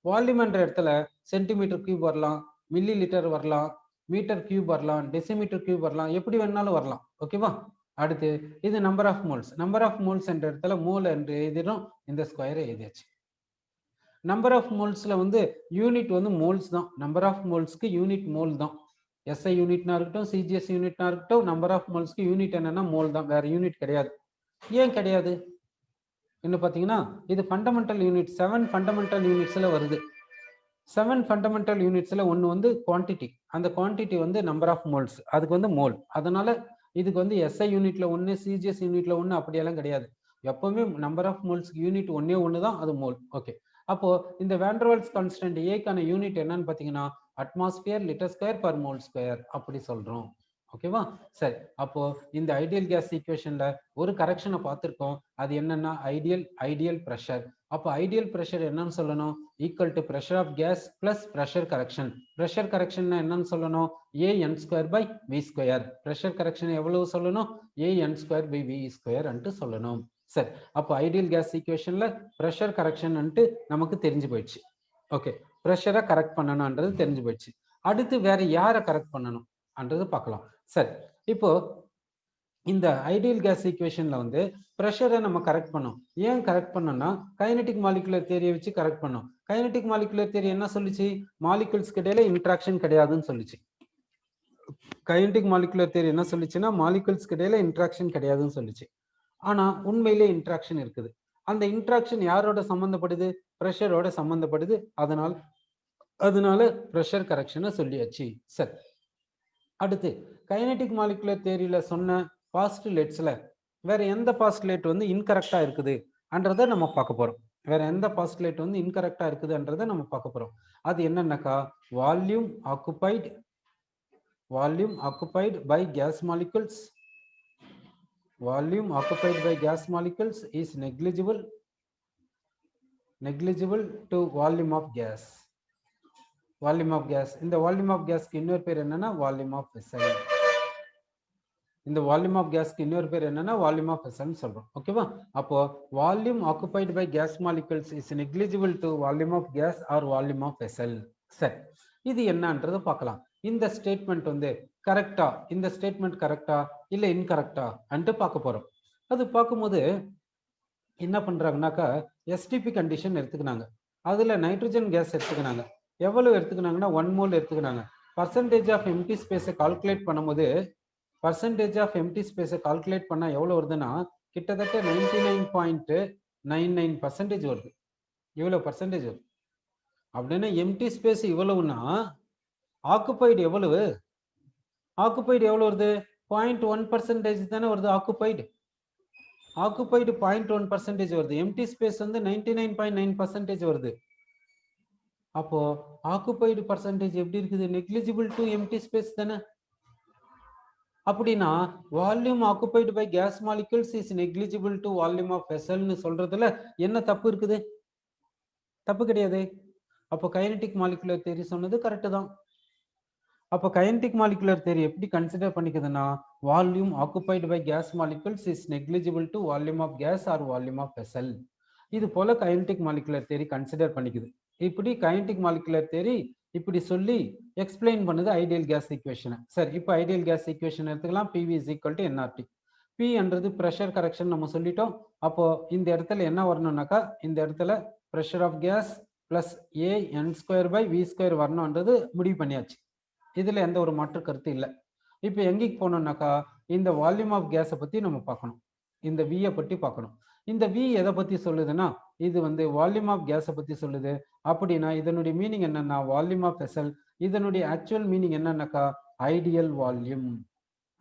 வால்யூம் என்ற இடத்துல சென்டிமீட்டர் கியூப் வரலாம், மில்லி லிட்டர் வரலாம், மீட்டர் கியூப் வரலாம், டெசிமீட்டர் கியூப் வரலாம், எப்படி வேணாலும் வரலாம். ஓகேவா? அடுத்து இது number of moles. Number of moles என்ற இடத்துல மோல் என்று எழுதிடும். இந்த ஸ்கொயரை எழுதியாச்சு. நம்பர் ஆஃப் மோல்ஸ்ல வந்து யூனிட் வந்து மோல்ஸ் தான். நம்பர் ஆஃப் மோல்ஸ்க்கு யூனிட் மோல் தான். எஸ்ஐ யூனிட்னா இருக்கட்டும், சிஜிஎஸ் யூனிட்னா இருக்கட்டும், நம்பர் ஆஃப் மோல்ஸ்க்கு யூனிட் என்னன்னா மோல் தான், வேற யூனிட் கிடையாது. ஏன் கிடையாது என்ன பாத்தீங்கன்னா, இது ஃபண்டமெண்டல் யூனிட் 7 ஃபண்டமெண்டல் யூனிட்ஸ்ல வருது. 7 ஃபண்டமெண்டல் யூனிட்ஸ்ல ஒன்று வந்து குவான்டிட்டி. அந்த குவான்டிட்டி வந்து நம்பர் ஆஃப் மோல்ஸ், அதுக்கு வந்து மோல். அதனால இதுக்கு வந்து எஸ்ஐ யூனிட்ல ஒன்று, சிஜிஎஸ் யூனிட்ல ஒன்று அப்படியெல்லாம் கிடையாது. எப்பவுமே நம்பர் ஆஃப் மோல்ஸ்க்கு யூனிட் ஒன்று தான், அது மோல். ஓகே. அப்போ இந்த வேண்டர்வால்ஸ் கான்ஸ்டன்ட் ஏக்கான யூனிட் என்னன்னு பாத்தீங்கன்னா atmosphere litre square per mole square அப்படி சொல்றோம். ஓகேவா? சரி, அப்போ இந்த ஐடியல் கேஸ் ஈக்குவேஷன்ல ஒரு கரெக்ஷனை பார்த்திருக்கோம். அது என்னன்னா ஐடியல் பிரஷர். அப்போ ஐடியல் பிரஷர் என்னன்னு சொல்லணும்? Equal to pressure of gas plus pressure correction. Pressure correction என்னன்னு சொல்லணும்? AN²/V². பிரஷர் கரெக்ஷன் எவ்வளவு சொல்லணும்? AN²/V² சொல்லணும். சரி, அப்போ ஐடியல் கேஸ் ஈக்குவேஷன்ல பிரஷர் கரெக்ஷன் நமக்கு தெரிஞ்சு போயிடுச்சு. ஓகே, பிரஷரை கரெக்ட் பண்ணணும்ன்றது தெரிஞ்சு போயிடுச்சு. அடுத்து வேற யாரை கரெக்ட் பண்ணணும்ன்றது பார்க்கலாம். சரி, இப்போ இந்த ஐடியல் கேஸ் ஈக்குவேஷன்ல பிரஷரை நம்ம கரெக்ட் பண்ணோம். ஏன் கரெக்ட் பண்ணோம்னா கைனடிக் மாலிகுலர் தியரியை வச்சு கரெக்ட் பண்ணோம். கைனடிக் மாலிகுலர் தியரி என்ன சொல்லுச்சு? மாலிகுல்ஸ்க்கு இடையில இன்ட்ராக்ஷன் கிடையாதுன்னு சொல்லுச்சு. கைனடிக் மாலிகுலர் தியரி என்ன சொல்லுச்சுன்னா மாலிகுல்ஸ்க்கு இடையில இன்ட்ராக்ஷன் கிடையாதுன்னு சொல்லுச்சு. ஆனா உண்மையிலே இன்ட்ராக்ஷன் இருக்குது. அந்த இன்ட்ராக்ஷன் யாரோட சம்பந்தப்படுது? பிரஷரோட சம்பந்தப்படுது. அதனால பிரஷர் கரெக்ஷனை சொல்லியாச்சு. சரி, அடுத்து கைனடிக் மாலிகுலர் தியரியில சொன்ன பாஸ்டுலேட்ஸ்ல வேற எந்த பாஸ்டுலேட் இன்கரெக்டா இருக்குது என்றதை நம்ம பார்க்க போறோம். வேற எந்த பாஸ்டுலேட் இன்கரெக்டா இருக்குதுன்றதை நம்ம பார்க்க போறோம். அது என்னன்னாக்கா volume occupied by gas molecules. Volume occupied by gas molecules is negligible to volume of gas. Volume of gas. இந்த volume of gas க்கு இன்னொரு பேர் என்னன்னா volume of vessel. இந்த volume of gas க்கு இன்னொரு பேர் என்னன்னா volume of vessel சொல்றோம். ஓகேவா? அப்போ volume occupied by gas molecules is negligible to volume of gas or volume of vessel. சரி, இது என்னன்றதை பார்க்கலாம். இந்த ஸ்டேட்மெண்ட் கரெக்டா, இந்த ஸ்டேட்மெண்ட் கரெக்டா இல்ல இன்கரெக்டா அன்ட்டு பார்க்க போறோம். அது பார்க்கும்போது என்ன பண்றாங்கன்னாக்கா எஸ்டிபி கண்டிஷன் எடுத்துக்கினாங்க. அதுல நைட்ரஜன் கேஸ் எடுத்துக்கினாங்க. எவ்வளவு எடுத்துக்கினாங்கன்னா 1 மோல் எடுத்துக்கினாங்க. பர்சன்டேஜ் ஆஃப் எம்டி ஸ்பேஸை கால்குலேட் பண்ணும்போது பர்சன்டேஜ் ஆஃப் எம்டி ஸ்பேஸை கால்குலேட் பண்ணா எவ்வளவு வருதுன்னா கிட்டத்தட்ட 99.99% வருது. இவ்வளவு பர்சன்டேஜ் வருது. அப்படின்னா எம்டி ஸ்பேஸ் இவ்வளவுன்னா ஆக்குபைடு எவ்வளவு? ஆக்குபைடு எவ்வளவு வருது? 0.1% தானே வருது. ஆக்குபைடு 0.1% வருது. எம்டி ஸ்பேஸ் 99.9% வருது. அப்போ ஆக்குபைடு பர்சன்டேஜ் எப்படி இருக்குது? நெக்லிஜிபிள் டு எம்டி ஸ்பேஸ் தானே. அப்படின்னா volume occupied by gas molecules is negligible to volume of வெசல்னு சொல்றதுல என்ன தப்பு இருக்குது? தப்பு கிடையாது. அப்போ கைனடிக் மாலிகுலர் தியரி சொன்னது கரெக்ட் தான். அப்போ கைனடிக் மாலிகுலர் தியரி எப்படி கன்சிடர் பண்ணிக்குதுன்னா volume occupied by gas molecules is negligible to volume of gas or volume of vessel. இது போல கைனடிக் மாலிகுலர் தியரி கன்சிடர் பண்ணிக்குது. இப்படி கைனடிக் மாலிகுலர் தியரி இப்படி சொல்லி எக்ஸ்பிளைன் பண்ணுது ஐடியல் கேஸ் ஈக்குவேஷனை. சரி, இப்போ ஐடியல் கேஸ் ஈக்குவேஷன் எடுத்துக்கலாம். PV is equal to nRT. P என்றது பிரஷர் கரெக்ஷன் நம்ம சொல்லிட்டோம். அப்போ இந்த இடத்துல என்ன வரணும்னாக்கா இந்த இடத்துல pressure of gas plus AN²/V² வரணும்ன்றது முடிவு பண்ணியாச்சு. இதுல எந்த ஒரு மாற்று கருத்து இல்லை. இப்போ எங்கேக்கு போனோம்னாக்கா இந்த வால்யூம் ஆஃப் கேஸை பத்தி நம்ம பார்க்கணும். இந்த வியை பற்றி பார்க்கணும். இந்த வி எதை பத்தி சொல்லுதுன்னா இது வால்யூம் ஆஃப் கேஸை பத்தி சொல்லுது. அப்படின்னா இதனுடைய மீனிங் என்னன்னா வால்யூம் ஆஃப் வெசல். இதனுடைய ஆக்சுவல் மீனிங் என்னன்னாக்கா ideal volume.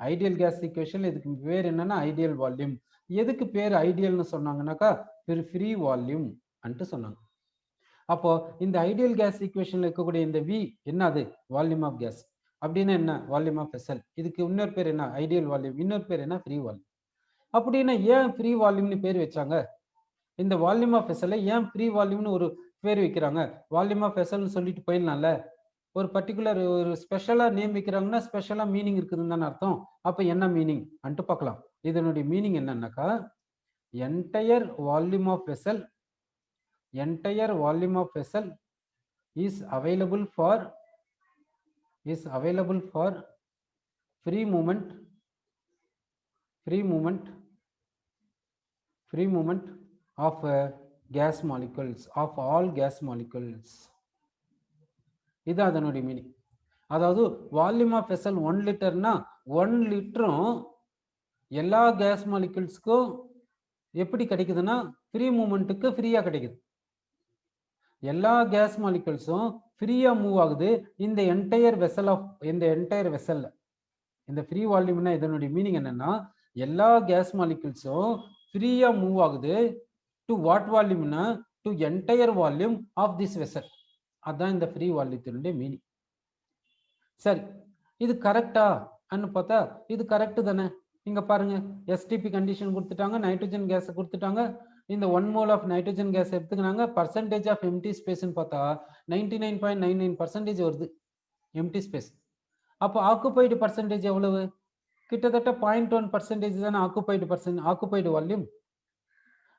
Ideal gas equation இதுக்கு பேர் என்னன்னா ஐடியல் வால்யூம். எதுக்கு பேர் ஐடியல்னு சொன்னாங்கன்னாக்கா ஃப்ரீ வால்யூம் அன்ட்டு சொன்னாங்க. அப்போ இந்த ஐடியல் கேஸ் ஈக்குவேஷன்ல இருக்கக்கூடிய இந்த வி என்னது? Volume of gas. அப்படின்னா என்ன? Volume of vessel. இதுக்கு இன்னொரு பேர் என்ன? Ideal volume. இன்னொரு பேர் என்ன? Free volume. அப்படின்னா ஏன் ஃப்ரீ வால்யூம்னு பேர் வச்சாங்க? இந்த வால்யூம் ஆஃப் வெசலை ஏன் ஃப்ரீ வால்யூம்னு ஒரு பேர் வைக்கிறாங்க? வால்யூம் ஆஃப் வெசல்னு சொல்லிட்டு போயிடலாம்ல. ஒரு பர்டிகுலர் ஒரு ஸ்பெஷலா நேம் வைக்கிறாங்கன்னா ஸ்பெஷலா மீனிங் இருக்குதுன்னு தானே அர்த்தம். அப்ப என்ன மீனிங் அன்ட்டு பார்க்கலாம். இதனுடைய மீனிங் என்னன்னாக்கா entire volume of vessel is available for free movement of gas molecules, of all gas molecules. இது அதனுடைய மீனிங். அதாவது வால்யூம் ஆஃப் வெசல் 1 லிட்டர்னா 1 லிட்டரும் எல்லா கேஸ் மாலிகுல்ஸ்க்கும் எப்படி கிடைக்குதுன்னா ஃப்ரீ மூவ்மெண்ட்டுக்கு ஃப்ரீயா கிடைக்குது. எல்லா கேஸ் மாலிகுல்ஸும் ஃப்ரீயா மூவ் ஆகுது இந்த என்டையர் வெசல்ல. இந்த ஃப்ரீ வால்யூம்னா இதனுடைய மீனிங் என்னன்னா எல்லா கேஸ் மாலிகுல்ஸும் ஃப்ரீயா மூவ் ஆகுது டு வாட் வால்யூம்னா to entire volume of this vessel. அதான் இந்த ஃப்ரீ வால்யூத்தினுடைய மீனிங். சரி, இது கரெக்டா அன்னு பார்த்தா இது கரெக்ட் தானே. இங்க பாருங்க, எஸ்டிபி கண்டிஷன் கொடுத்துட்டாங்க, நைட்ரஜன் கேஸ் கொடுத்துட்டாங்க. இந்த 1 mole ஆஃப் நைட்ரஜன் கேஸ் எடுத்துக்கிறாங்க. பர்சன்டேஜ் ஆஃப் எம்டி ஸ்பேஸ்ன்னு பார்த்தா 99.99% வருது எம்டி ஸ்பேஸ். அப்போ ஆக்குபைடு பர்சன்டேஜ் எவ்வளவு? கிட்டத்தட்ட 0.1% தானே ஆக்குபைடு வால்யூம்.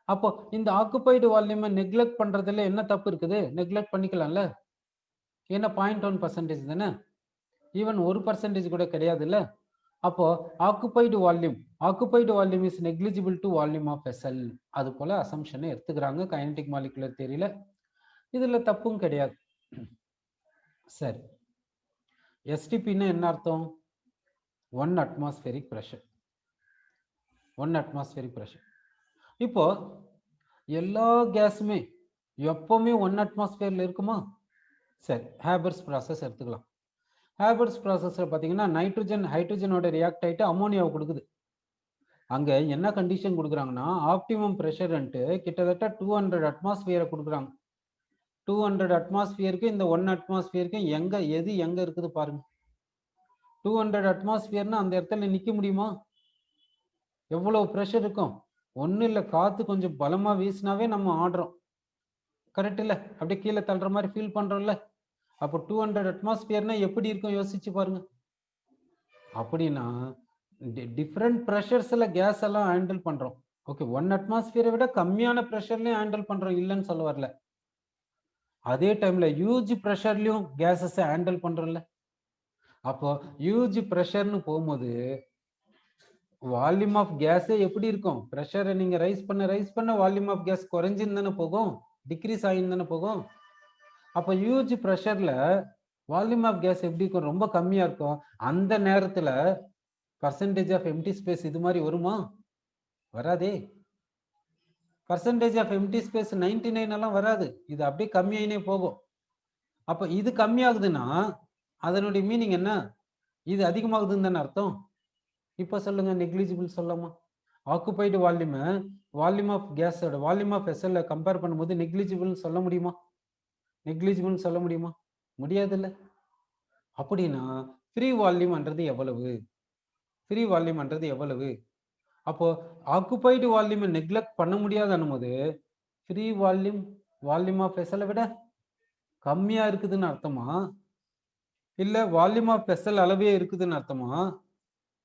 அப்போ இந்த ஆக்குபைடு வால்யூமை நெக்லெக்ட் பண்றதுல என்ன தப்பு இருக்குது? நெக்லெக்ட் பண்ணிக்கலாம்ல. ஏன்னா 0.1% தானே, ஈவன் 1% கூட கிடையாது இல்ல. அப்போ occupied volume is negligible to volume of vessel. அது போல அசம்ஷனை எடுத்துக்கிறாங்க கைனடிக் மாலிகுலர் தியரியில. இதுல தப்பும் கிடையாது. சரி, எஸ்டிபின்னா என்ன அர்த்தம்? 1 அட்மாஸ்பரிக் பிரஷர். 1 atmospheric pressure. இப்போ எல்லா கேஸுமே எப்பவுமே 1 அட்மாஸ்பியர்ல இருக்குமா? சரி, ஹேபர்ஸ் ப்ராசஸ் எடுத்துக்கலாம். ஹேபர்ஸ் ப்ராசஸ்ல பாத்தீங்கன்னா ஹைட்ரஜனோட ரியாக்ட் ஆயிட்டு அமோனியாவை கொடுக்குது. அங்க என்ன கண்டிஷன் கொடுக்குறாங்கன்னா, ஆப்டிமம் பிரஷர்ன்ட்டு கிட்டத்தட்ட 200 அட்மாஸ்பியரை கொடுக்குறாங்க. 200 அட்மாஸ்பியருக்கு இந்த 1 அட்மாஸ்பியருக்கு எது எங்க இருக்குது பாருங்க. 200 அட்மாஸ்பியர்னா அந்த இடத்துல நிக்க முடியுமா? எவ்வளவு பிரஷர் இருக்கும்? ஒண்ணு இல்ல, காத்து கொஞ்சம் பலமா வீசினாவே நம்ம ஆடுறோம். கரெக்ட் இல்ல? அப்படியே கீழே தள்ளுற மாதிரி ஃபீல் பண்றோம்ல. அப்போ 200 அட்மாஸ்பியர்னா எப்படி இருக்கும் யோசிச்சு பாருங்க. அப்படின்னா டிஃப்ரெண்ட் ப்ரெஷர்ஸ்ல கேஸ் எல்லாம் ஹேண்டில் பண்றோம். ஓகே, 1 அட்மாஸ்பியரை விட கம்மியான ப்ரெஷர்லயும் ஹேண்டில் பண்றோம், இல்லைன்னு சொல்ல வரல. அதே டைம்ல ஹியூஜ் ப்ரெஷர்லயும் கேஸஸ் ஹேண்டில் பண்றோம்ல. அப்போ ஹியூஜ் ப்ரெஷர்னு போகும்போது வால்யூம் ஆஃப் கேஸே எப்படி இருக்கும்? ப்ரெஷரை நீங்க ரைஸ் பண்ண வால்யூம் ஆஃப் கேஸ் குறைஞ்சின்னு தானே போகும், டிக்ரீஸ் ஆகின்னு தானே போகும். அப்போ ஹியூஜ் ப்ரெஷர்ல வால்யூம் ஆஃப் கேஸ் எப்படி இருக்கும்? ரொம்ப கம்மியா இருக்கும். அந்த நேரத்துல பர்சன்டேஜ் ஆஃப் எம்டி ஸ்பேஸ் இது மாதிரி வருமா? வராதே. பர்சன்டேஜ் ஆஃப் எம்டி ஸ்பேஸ் 99 எல்லாம் வராது. இது அப்படியே கம்மியாயினே போகும். அப்ப இது கம்மியாகுதுன்னா அதனுடைய மீனிங் என்ன? இது அதிகமாகுதுன்னு தானே அர்த்தம். இப்ப சொல்லுங்க, நெக்லிஜிபிள் சொல்லாமா? ஆக்குபைடு வால்யூம் ஆஃப் கேஸோட வால்யூம் ஆஃப் வெசல்ல கம்பேர் பண்ணும்போது நெக்லிஜிபிள் சொல்ல முடியுமா? நெக்லிஜிபிள் சொல்ல முடியுமா? முடியாது இல்ல. அப்படின்னா ஃப்ரீ வால்யூம்ன்றது எவ்வளவு? ஃப்ரீ வால்யூம்ன்றது எவ்வளவு? அப்போ ஆக்குபைடு வால்யூமை நெக்லெக்ட் பண்ண முடியாதுன்னும் போது ஃப்ரீ வால்யூம் ஆஃப் வெசலை விட கம்மியா இருக்குதுன்னு அர்த்தமா? இல்ல வால்யூம் ஆஃப் வெசல் அளவே இருக்குதுன்னு அர்த்தமா?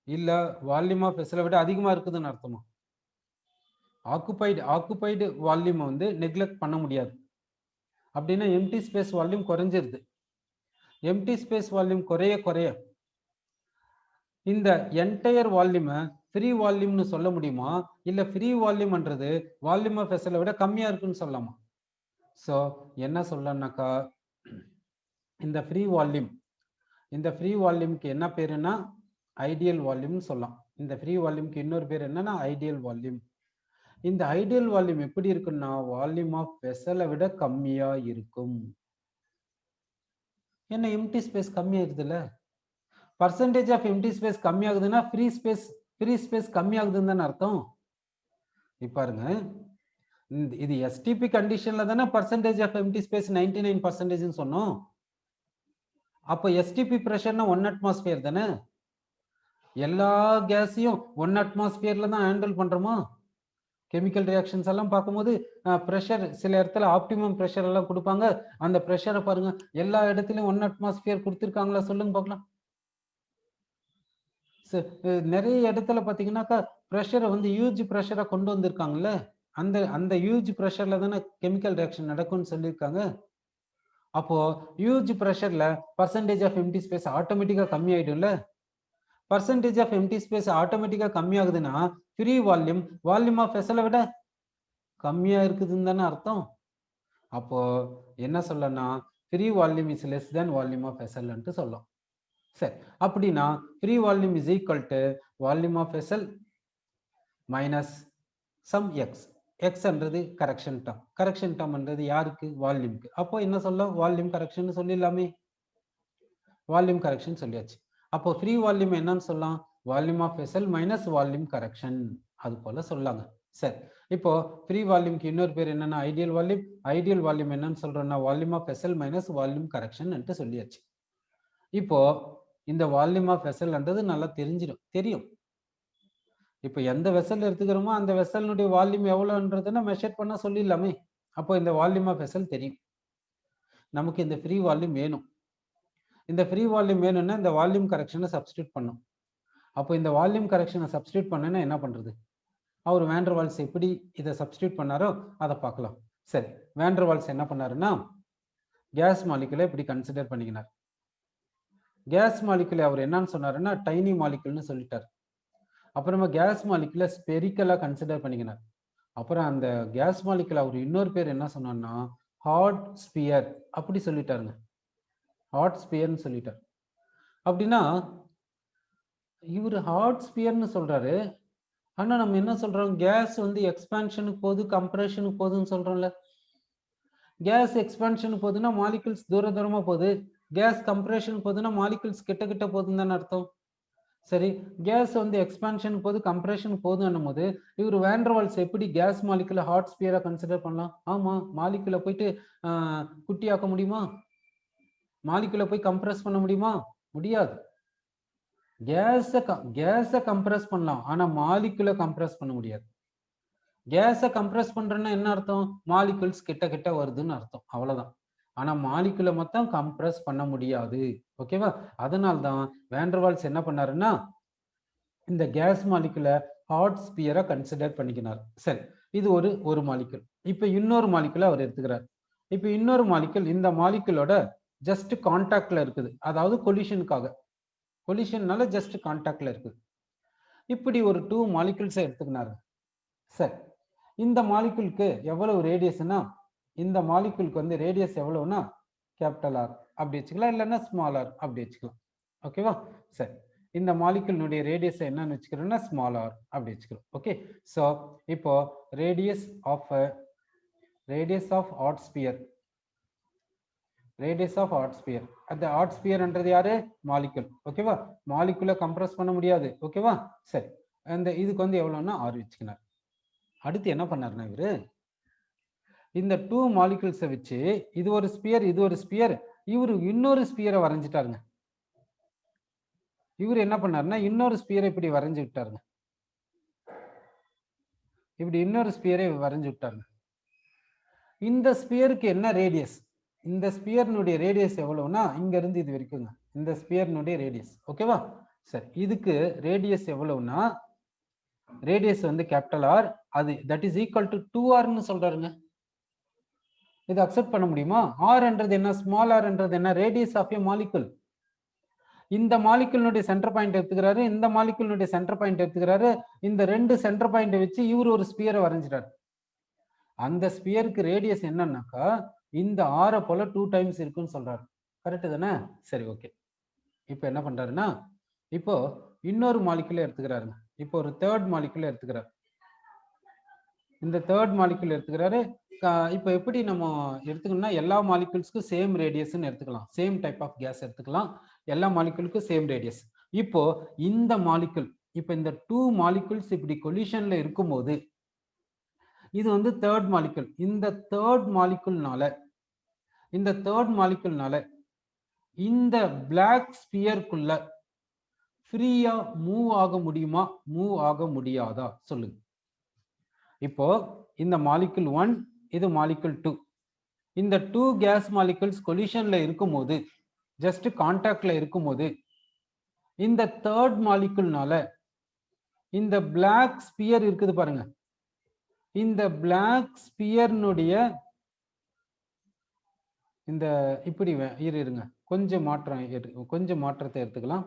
இல்ல வால்யூம் ஆஃப் வெசலை விட அதிகமா இருக்குதுன்னு அர்த்தமா? ஆக்குபைடு வால்யூமை வந்து நெக்லெக்ட் பண்ண முடியாது. அப்படின்னா எம்டி ஸ்பேஸ் வால்யூம் குறைஞ்சிருது. எம்டி ஸ்பேஸ் வால்யூம் குறைய இந்த என்டையர் வால்யூமை ஃப்ரீ வால்யூம்னு சொல்ல முடியுமா? இல்ல ஃப்ரீ வால்யூம்ன்றது வால்யூம் ஆஃப் வெசலை விட கம்மியா இருக்குன்னு சொல்லலாமா? ஸோ என்ன சொல்லனாக்கா, இந்த ஃப்ரீ வால்யூம்க்கு என்ன பேருன்னா ஐடியல் வால்யூம்னு சொல்லலாம். இந்த ஃப்ரீ வால்யூம்க்கு இன்னொரு பேர் என்னன்னா ஐடியல் வால்யூம். இந்த ஐடியல் வால்யூம் எப்படி இருக்குன்னா வால்யூம் ஆஃப் வெசலை விட கம்மியா இருக்கும். என்ன எம்டி ஸ்பேஸ் கம்மியாகுதுல்ல. பர்சன்டேஜ் ஆஃப் எம்டி ஸ்பேஸ் கம்மியாகுதுன்னா ஃப்ரீ ஸ்பேஸ் கம்மியாகுதுன்னு தானே அர்த்தம். இப்ப பாருங்க, இது எஸ்டிபி கண்டிஷன்ல தானே பர்சன்டேஜ் ஆஃப் எம்டி ஸ்பேஸ் 99% சொன்னோம். அப்போ எஸ்டிபி பிரஷர்னா 1 அட்மாஸ்பியர் தானே. எல்லா கேஸையும் 1 அட்மாஸ்பியர்ல தான் ஹேண்டில் பண்றோமா? கெமிக்கல் ரியாக்ஷன்ஸ் எல்லாம் பார்க்கும்போது ப்ரெஷர் சில இடத்துல ஆப்டிமம் ப்ரெஷர் எல்லாம் கொடுப்பாங்க. அந்த ப்ரெஷரை பாருங்க, எல்லா இடத்துலயும் 1 அட்மாஸ்பியர் கொடுத்துருக்காங்களா? சொல்லுங்க பார்க்கலாம். நிறைய இடத்துல பாத்தீங்கன்னாக்கா ப்ரெஷரை வந்து ஹியூஜ் ப்ரெஷரை கொண்டு வந்திருக்காங்கல்ல. அந்த ஹியூஜ் ப்ரெஷர்ல தானே கெமிக்கல் ரியாக்ஷன் நடக்கும்னு சொல்லியிருக்காங்க. அப்போ ஹியூஜ் ப்ரெஷர்ல பர்சன்டேஜ் ஆஃப் எம்டி ஸ்பேஸ் ஆட்டோமேட்டிக்கா கம்மி ஆயிடும்ல. பர்சன்டேஜ் ஆஃப் எம்டி ஸ்பேஸ் ஆட்டோமேட்டிக்கா கம்மி ஆகுதுன்னா ஃப்ரீ வால்யூம் ஆஃப் வெசலை விட கம்மியா இருக்குதுன்னு தானே அர்த்தம். அப்போ என்ன சொல்லனா, free volume is less than volume of வெசல்ன்ட்டு சொல்லலாம். சரி, அப்படின்னா free volume is equal to volume of vessel minus some x. எக்ஸ்ன்றது கரெக்ஷன் டேர்ம்ன்றது யாருக்கு? வால்யூம்க்கு. அப்போ என்ன சொல்லலாம்? வால்யூம் கரெக்ஷன் சொல்லிடலாமே. வால்யூம் கரெக்ஷன் சொல்லியாச்சு. அப்போ ஃப்ரீ வால்யூம் என்னன்னு சொல்லலாம்? Volume of vessel minus volume correction, அது போல சொல்லாங்க. சரி, இப்போ ஃப்ரீ வால்யூம்க்கு இன்னொரு பேர் என்னன்னா ஐடியல் வால்யூம் என்னன்னு சொல்றோம்னா volume of vessel minus volume correction சொல்லியாச்சு. இப்போ இந்த வால்யூம் ஆஃப் வெசல்ன்றது நல்லா தெரியும். இப்போ எந்த வெசல் எடுத்துக்கிறோமோ அந்த வெசலினுடைய வால்யூம் எவ்வளோன்றதுன்னா மெஷர் பண்ண சொல்லிடலாமே. அப்போ இந்த வால்யூம் ஆஃப் வெசல் தெரியும். நமக்கு இந்த ஃப்ரீ வால்யூம் வேணும். இந்த ஃப்ரீ வால்யூம் வேணும்னா இந்த வால்யூம் கரெக்ஷனை சப்ஸ்டியூட் பண்ணும். அப்போ இந்த வால்யூம் கரெக்ஷனை சப்ஸ்டியூட் பண்ணனா என்ன பண்றது? அவர் வேண்டர் வால்ஸ் எப்படி இதை சப்ஸ்டியூட் பண்ணாரோ அதை பார்க்கலாம். சரி, வேண்டர் வால்ஸ் என்ன பண்ணாருன்னா கேஸ் மாலிகுலை இப்படி கன்சிடர் பண்ணிக்கினார். கேஸ் மாலிகுலை அவர் என்னன்னு சொன்னாருன்னா டைனி மாலிகுல்னு சொல்லிட்டார். அப்புறமா கேஸ் மாலிகுலை ஸ்பெரிக்கலா கன்சிடர் பண்ணிக்கினார். அப்புறம் அந்த கேஸ் மாலிகுல் அவர் இன்னொரு பேர் என்ன சொன்னார்னா ஹாட் ஸ்பியர் அப்படி சொல்லிட்டாருங்க. ஹாட் ஸ்பியர்னு சொல்லிட்டார். அப்படின்னா இவர் ஹாட் ஸ்பியர்னு சொல்றாரு. ஆனா நம்ம என்ன சொல்றோம், கேஸ் வந்து எக்ஸ்பான்ஷனுக்கு போகுது கம்ப்ரெஷனுக்கு போகுதுன்னு சொல்றோம்ல. கேஸ் எக்ஸ்பான்ஷனுக்கு போகுதுன்னா மாலிகுல்ஸ் தூரமா போகுது, கேஸ் கம்ப்ரெஷனுக்கு போகுதுன்னா மாலிகுல்ஸ் கிட்ட போகுதுன்னு தானே அர்த்தம். சரி, கேஸ் வந்து எக்ஸ்பான்ஷனுக்கு போகுது கம்ப்ரெஷனுக்கு போகுதுன்னும் போது இவர் வேண்டர் வால்ஸ் எப்படி கேஸ் மாலிகுலை ஹாட் ஸ்பியரா கன்சிடர் பண்ணலாம்? ஆமா, மாலிகுலை போயிட்டு குட்டியாக்க முடியுமா? மாலிகுலை போய் கம்ப்ரெஸ் பண்ண முடியுமா? முடியாது. கேஸை கம்ப்ரெஸ் பண்ணலாம், ஆனா மாலிகுலை கம்ப்ரெஸ் பண்ண முடியாது. கேஸை கம்ப்ரெஸ் பண்றேன்னா என்ன அர்த்தம்? மாலிகுல்ஸ் கிட்ட வருதுன்னு அர்த்தம், அவ்வளவுதான். ஆனா மாலிகுலை மொத்தம் கம்ப்ரெஸ் பண்ண முடியாது. ஓகேவா? அதனால்தான் வேண்டர் வால்ஸ் என்ன பண்ணாருன்னா இந்த கேஸ் மாலிகுலை ஹாட் ஸ்பியரா கன்சிடர் பண்ணிக்கினார். சரி, இது ஒரு மாலிகுல். இப்ப இன்னொரு மாலிகுலை அவர் எடுத்துக்கிறார். இப்ப இன்னொரு மாலிகுல் இந்த மாலிகுலோட ஜஸ்ட் கான்டாக்ட்ல இருக்குது, அதாவது கொலிஷனுக்காக. கொலிஷன்னால ஜஸ்ட் கான்டாக்ட்ல இருக்குது. இப்படி ஒரு 2 மாலிகுல்ஸை எடுத்துக்கினாரு. சரி, இந்த மாலிகுலுக்கு எவ்வளவு ரேடியஸ்னா இந்த மாலிகுலுக்கு வந்து ரேடியஸ் எவ்வளவுனா கேபிட்டல் ஆர் அப்படி வச்சுக்கலாம், இல்லைன்னா ஸ்மால் ஆர் அப்படி வச்சுக்கலாம். ஓகேவா? சரி, இந்த மாலிகுலினுடைய ரேடியஸ் என்னன்னு வச்சுக்கிறோம்னா ஸ்மால் ஆர் அப்படி வச்சுக்கிறோம். ஓகே, ஸோ இப்போ radius of hard sphere, radius of hard sphere. அந்த ஹாட் ஸ்பியர்ன்றது யாரு? மாலிகுல். ஓகேவா? மாலிகுலை கம்ப்ரெஸ் பண்ண முடியாது. ஓகேவா? சரி, அந்த இதுக்கு வந்து எவ்வளவுன்னா ஆர் வச்சுக்கினார். அடுத்து என்ன பண்ணாருன்னா இவரு இந்த 2 மாலிகுல்ஸை வச்சு இது ஒரு ஸ்பியர் இது ஒரு ஸ்பியர், இவரு இன்னொரு ஸ்பியரை வரைஞ்சிட்டாருங்க. இவர் என்ன பண்ணாருன்னா இன்னொரு ஸ்பியரை இப்படி வரைஞ்சு விட்டாருங்க. இப்படி இன்னொரு ஸ்பியரை வரைஞ்சு விட்டாருங்க. இந்த ஸ்பியருக்கு என்ன ரேடியஸ்? இந்த ஸ்பியர்னுடைய ரேடியஸ் எவ்வளவுனா இங்க இருந்து இது வரைக்குங்க, இந்த ஸ்பியர்னுடைய ரேடியஸ். ஓகேவா? சரி, இதுக்கு ரேடியஸ் எவ்வளவுனா ரேடியஸ் வந்து கேபிட்டல் ஆர், அது that is equal to 2r சொல்றாருங்க. இது அக்செப்ட் பண்ண முடியுமா? ஆர்ன்றது என்ன, ஸ்மால் ஆர்ன்றது என்ன? Radius of a molecule. இந்த மாலிகுலினுடைய சென்டர் பாயிண்ட் எடுத்துக்கிறாரு, இந்த மாலிகுலினுடைய சென்டர் பாயிண்ட் எடுத்துக்கிறாரு. இந்த ரெண்டு சென்டர் பாயிண்ட் வச்சு இவர் ஒரு ஸ்பியரை வரைஞ்சிட்டாரு. அந்த ஸ்பியருக்கு ரேடியஸ் என்னன்னாக்கா இந்த ஆரை போல 2 டைம்ஸ் இருக்குன்னு சொல்றாரு. கரெக்ட் தானே? சரி, ஓகே. இப்போ என்ன பண்றாருன்னா இப்போ இன்னொரு மாலிகுலை எடுத்துக்கிறாருங்க. இப்போ ஒரு தேர்ட் மாலிகுலை எடுத்துக்கிறாரு. இந்த தேர்ட் மாலிகுல் எடுத்துக்கிறாரு. இப்போ எப்படி நம்ம எடுத்துக்கணும்னா எல்லா மாலிகுல்ஸ்க்கும் சேம் ரேடியஸ்ன்னு எடுத்துக்கலாம், சேம் டைப் ஆஃப் கேஸ் எடுத்துக்கலாம், எல்லா மாலிகுலுக்கும் சேம் ரேடியஸ். இப்போ இந்த மாலிகுல், இப்போ இந்த 2 மாலிகுல்ஸ் இப்படி கொலிஷன்ல இருக்கும்போது இது வந்து தேர்ட் மாலிகுல். இந்த தேர்ட் மாலிகுல்னால இந்த பிளாக் ஸ்பியருக்குள்ள ஃப்ரீயா மூவ் ஆக முடியுமா, மூவ் ஆக முடியாதா சொல்லுங்க. இப்போ இந்த மாலிகுல் 1 இது மாலிகுல் 2, இந்த 2 கேஸ் மாலிகுல்ஸ் கொலிஷன்ல இருக்கும்போது, ஜஸ்ட் கான்டாக்ட்ல இருக்கும்போது இந்த தேர்ட் மாலிகுல்னால இந்த பிளாக் ஸ்பியர் இருக்குது பாருங்க, இந்த பிளாக் ஸ்பியர்னுடைய இந்த இப்படி இருங்க கொஞ்சம் மாற்றத்தை எடுத்துக்கலாம்.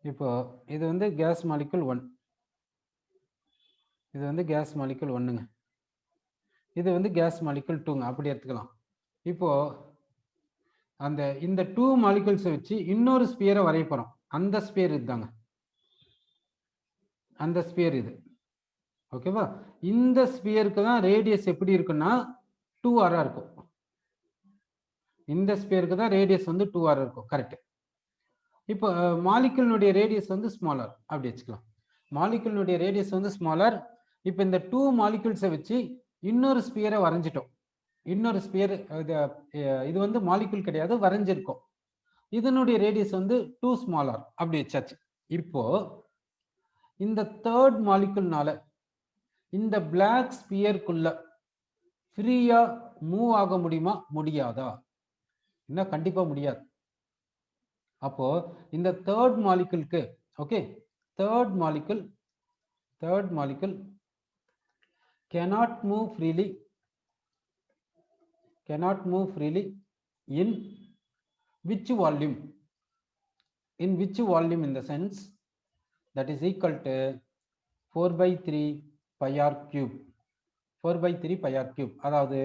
இப்போ இது வந்து கேஸ் மாலிகுல் 1, இது வந்து கேஸ் மாலிகுல் 1ங்க, இது வந்து கேஸ் மாலிகுல் 2ங்க, அப்படி எடுத்துக்கலாம். இப்போ இந்த 2 மாலிகுல்ஸை வச்சு இன்னொரு ஸ்பியரை வரைய போறோம். அந்த ஸ்பியர் இதுதாங்க, அந்த ஸ்பியர் இது. ஓகேவா? இந்த ஸ்பியருக்கு தான் ரேடியஸ் எப்படி இருக்குன்னா 2r இருக்கும். இந்த ஸ்பியருக்கு தான் ரேடியஸ் வந்து 2r இருக்கும். கரெக்ட். இப்போ மாலிகுலினுடைய ரேடியஸ் வந்து ஸ்மாலர் அப்படி வச்சுக்கலாம். மாலிகுலுடைய ரேடியஸ் வந்து ஸ்மாலர். இப்போ இந்த 2 மாலிகுல்ஸை வச்சு இன்னொரு ஸ்பியரை வரைஞ்சிட்டோம். இன்னொரு ஸ்பியர் இது வந்து மாலிகுல் கிடையாது, வரைஞ்சிருக்கோம். இதனுடைய ரேடியஸ் வந்து 2 ஸ்மாலர் அப்படி வச்சாச்சு. இப்போ இந்த தேர்ட் மாலிகுல்னால இந்த பிளாக் ஸ்பியருக்குள்ள ஃப்ரீயா மூவ் ஆக முடியுமா முடியாதா? என்ன, கண்டிப்பா முடியாது. அப்போ இந்த தேர்ட் மாலிகுலுக்கு okay, third molecule cannot move freely in which volume? In which volume? In the sense that is equal to 4/3 pi r cube. 4/3 pi r cube. அதாவது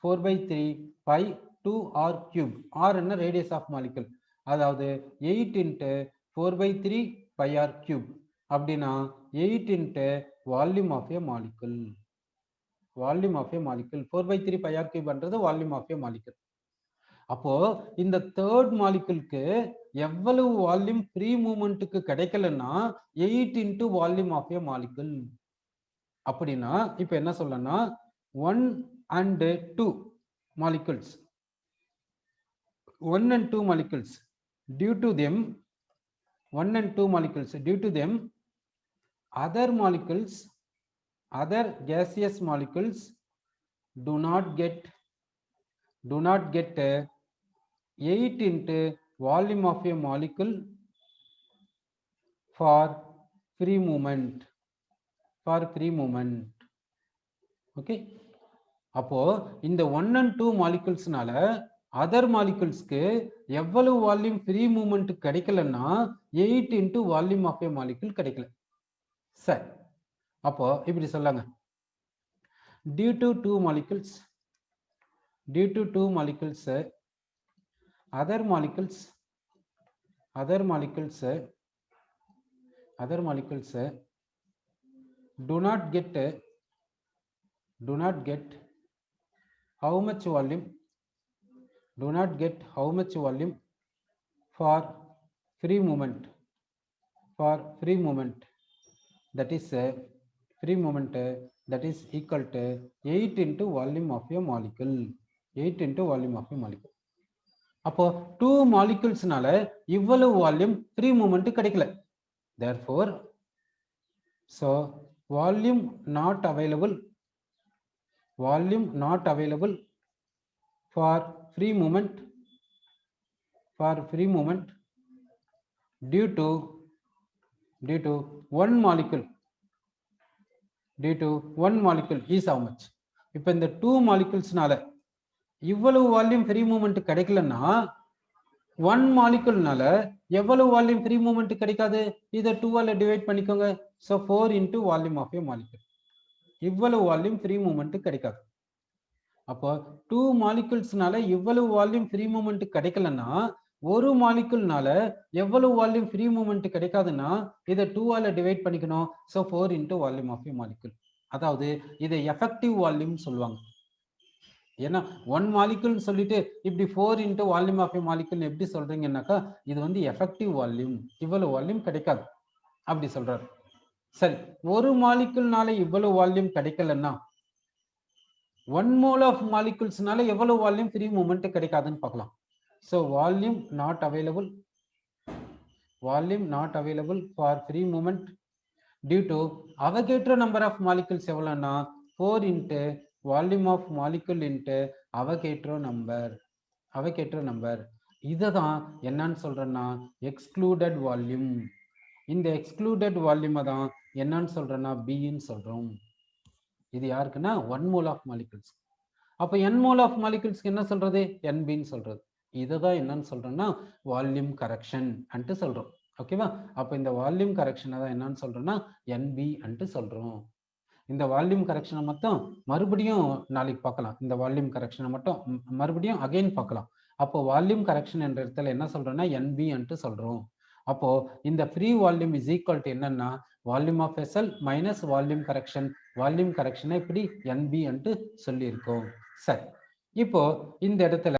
4/3 pi 2r cube. r என்ன radius of molecule. அதாவது 8 into 4/3 pi r cube. அப்படின்னா 8 into volume of a molecule. Volume of a molecule. 4/3 pi r cube என்றது volume of a molecule. அப்போ இந்த third மாலிகுலுக்கு எவ்வளவு volume free மூவ்மெண்ட்டுக்கு கிடைக்கலன்னா 8 into volume of a molecule. அப்படின்னா இப்போ என்ன சொல்லணும்னா 1 and 2 molecules, 1 and 2 molecules, due to them, 1 and 2 molecules, due to them, other molecules, other gaseous molecules do not get 8 into volume of a molecule for free movement. Okay, அப்போ இந்த 1 and 2 moleculesனால other moleculesக்கு எவ்வளவு volume free movement கிடைக்கலன்னா 8 into volume of a molecule கிடைக்கல. சரி, அப்போ இப்படி சொல்லாங்க, due to two molecules, other molecules do not get how much volume for free movement, that is free movement that is equal to 8 into volume of a molecule. 8 into volume of a molecule. அப்போ 2 moleculesனால இவ்வளவு volume free movement கிடைக்கல. therefore so volume not available for free movement due to one molecule is how much? இப்போ இந்த 2 moleculesனால இவ்வளவு volume free movement கிடைக்கலன்னா 1 moleculeனால எவ்வளவு volume free movement கிடைக்காது? இதை 2 ஆல டிவைட் பண்ணிக்கோங்க. so 4 into volume of a molecule. இவ்வளவு வால்யூம் ஃப்ரீ மூவ்மெண்ட் கிடைக்காது. அப்போ 2 moleculesனால இவ்வளவு வால்யூம் ஃப்ரீ மூவ்மெண்ட் கிடைக்கலன்னா ஒரு மாலிகுல்னால எவ்வளவு வால்யூம் ஃப்ரீ மூவ்மெண்ட் கிடைக்காதுன்னா இதை 2 ஆல டிவைட் பண்ணிக்கணும். so 4 into volume of a molecule. அதாவது இதை எஃபெக்டிவ் வால்யூம் சொல்லுவாங்க. ஏன்னா 1 molecule சொல்லிட்டு இப்படி 4 into volume of a molecule எப்படி சொல்றீங்கன்னாக்கா இது வந்து எஃபெக்டிவ் வால்யூம், இவ்வளவு வால்யூம் கிடைக்காது அப்படி சொல்றாரு. சரி, ஒரு மாலிகுல்னால இவ்வளவு வால்யூம் கிடைக்கலன்னா 1 mole of moleculesனால எவ்வளவு வால்யூம் ஃப்ரீ மூவ்மெண்ட் கிடைக்காதுன்னு பார்க்கலாம். so volume not available for free movement due to Avogadro number of molecules எவ்வளவுன்னா 4 into volume of molecule into Avogadro number. இதுதான் என்னன்னு சொல்றேன்னா excluded volume. இந்த excluded volume தான் என்னன்னு சொல்றேன்னா B ன்னு சொல்றோம். இது யாருக்குன்னா 1 mole of molecules. அப்ப n mole of molecules என்ன சொல்றது? NB ன்னு சொல்றது. இதுதான் என்னன்னு சொல்றோம்னா வால்யூம் கரெக்ஷன் அன்ட்டு சொல்றோம். ஓகேவா? அப்ப இந்த வால்யூம் கரெக்ஷனை தான் என்னன்னு சொல்றோம்னா NB அன்ட்டு சொல்றோம். இந்த வால்யூம் கரெக்ஷனை மட்டும் மறுபடியும் நாளைக்கு பார்க்கலாம். இந்த வால்யூம் கரெக்ஷனை மட்டும் மறுபடியும் அகைன் பார்க்கலாம். அப்போ வால்யூம் கரெக்ஷன் என்ற இடத்துல என்ன சொல்றோம்னா NB அன்ட்டு சொல்றோம். அப்போ இந்த free volume is equal to என்னன்னா volume of SL minus volume கரெக்ஷனை இப்படி NB அன்ட்டு சொல்லியிருக்கோம். சரி, இப்போ இந்த இடத்துல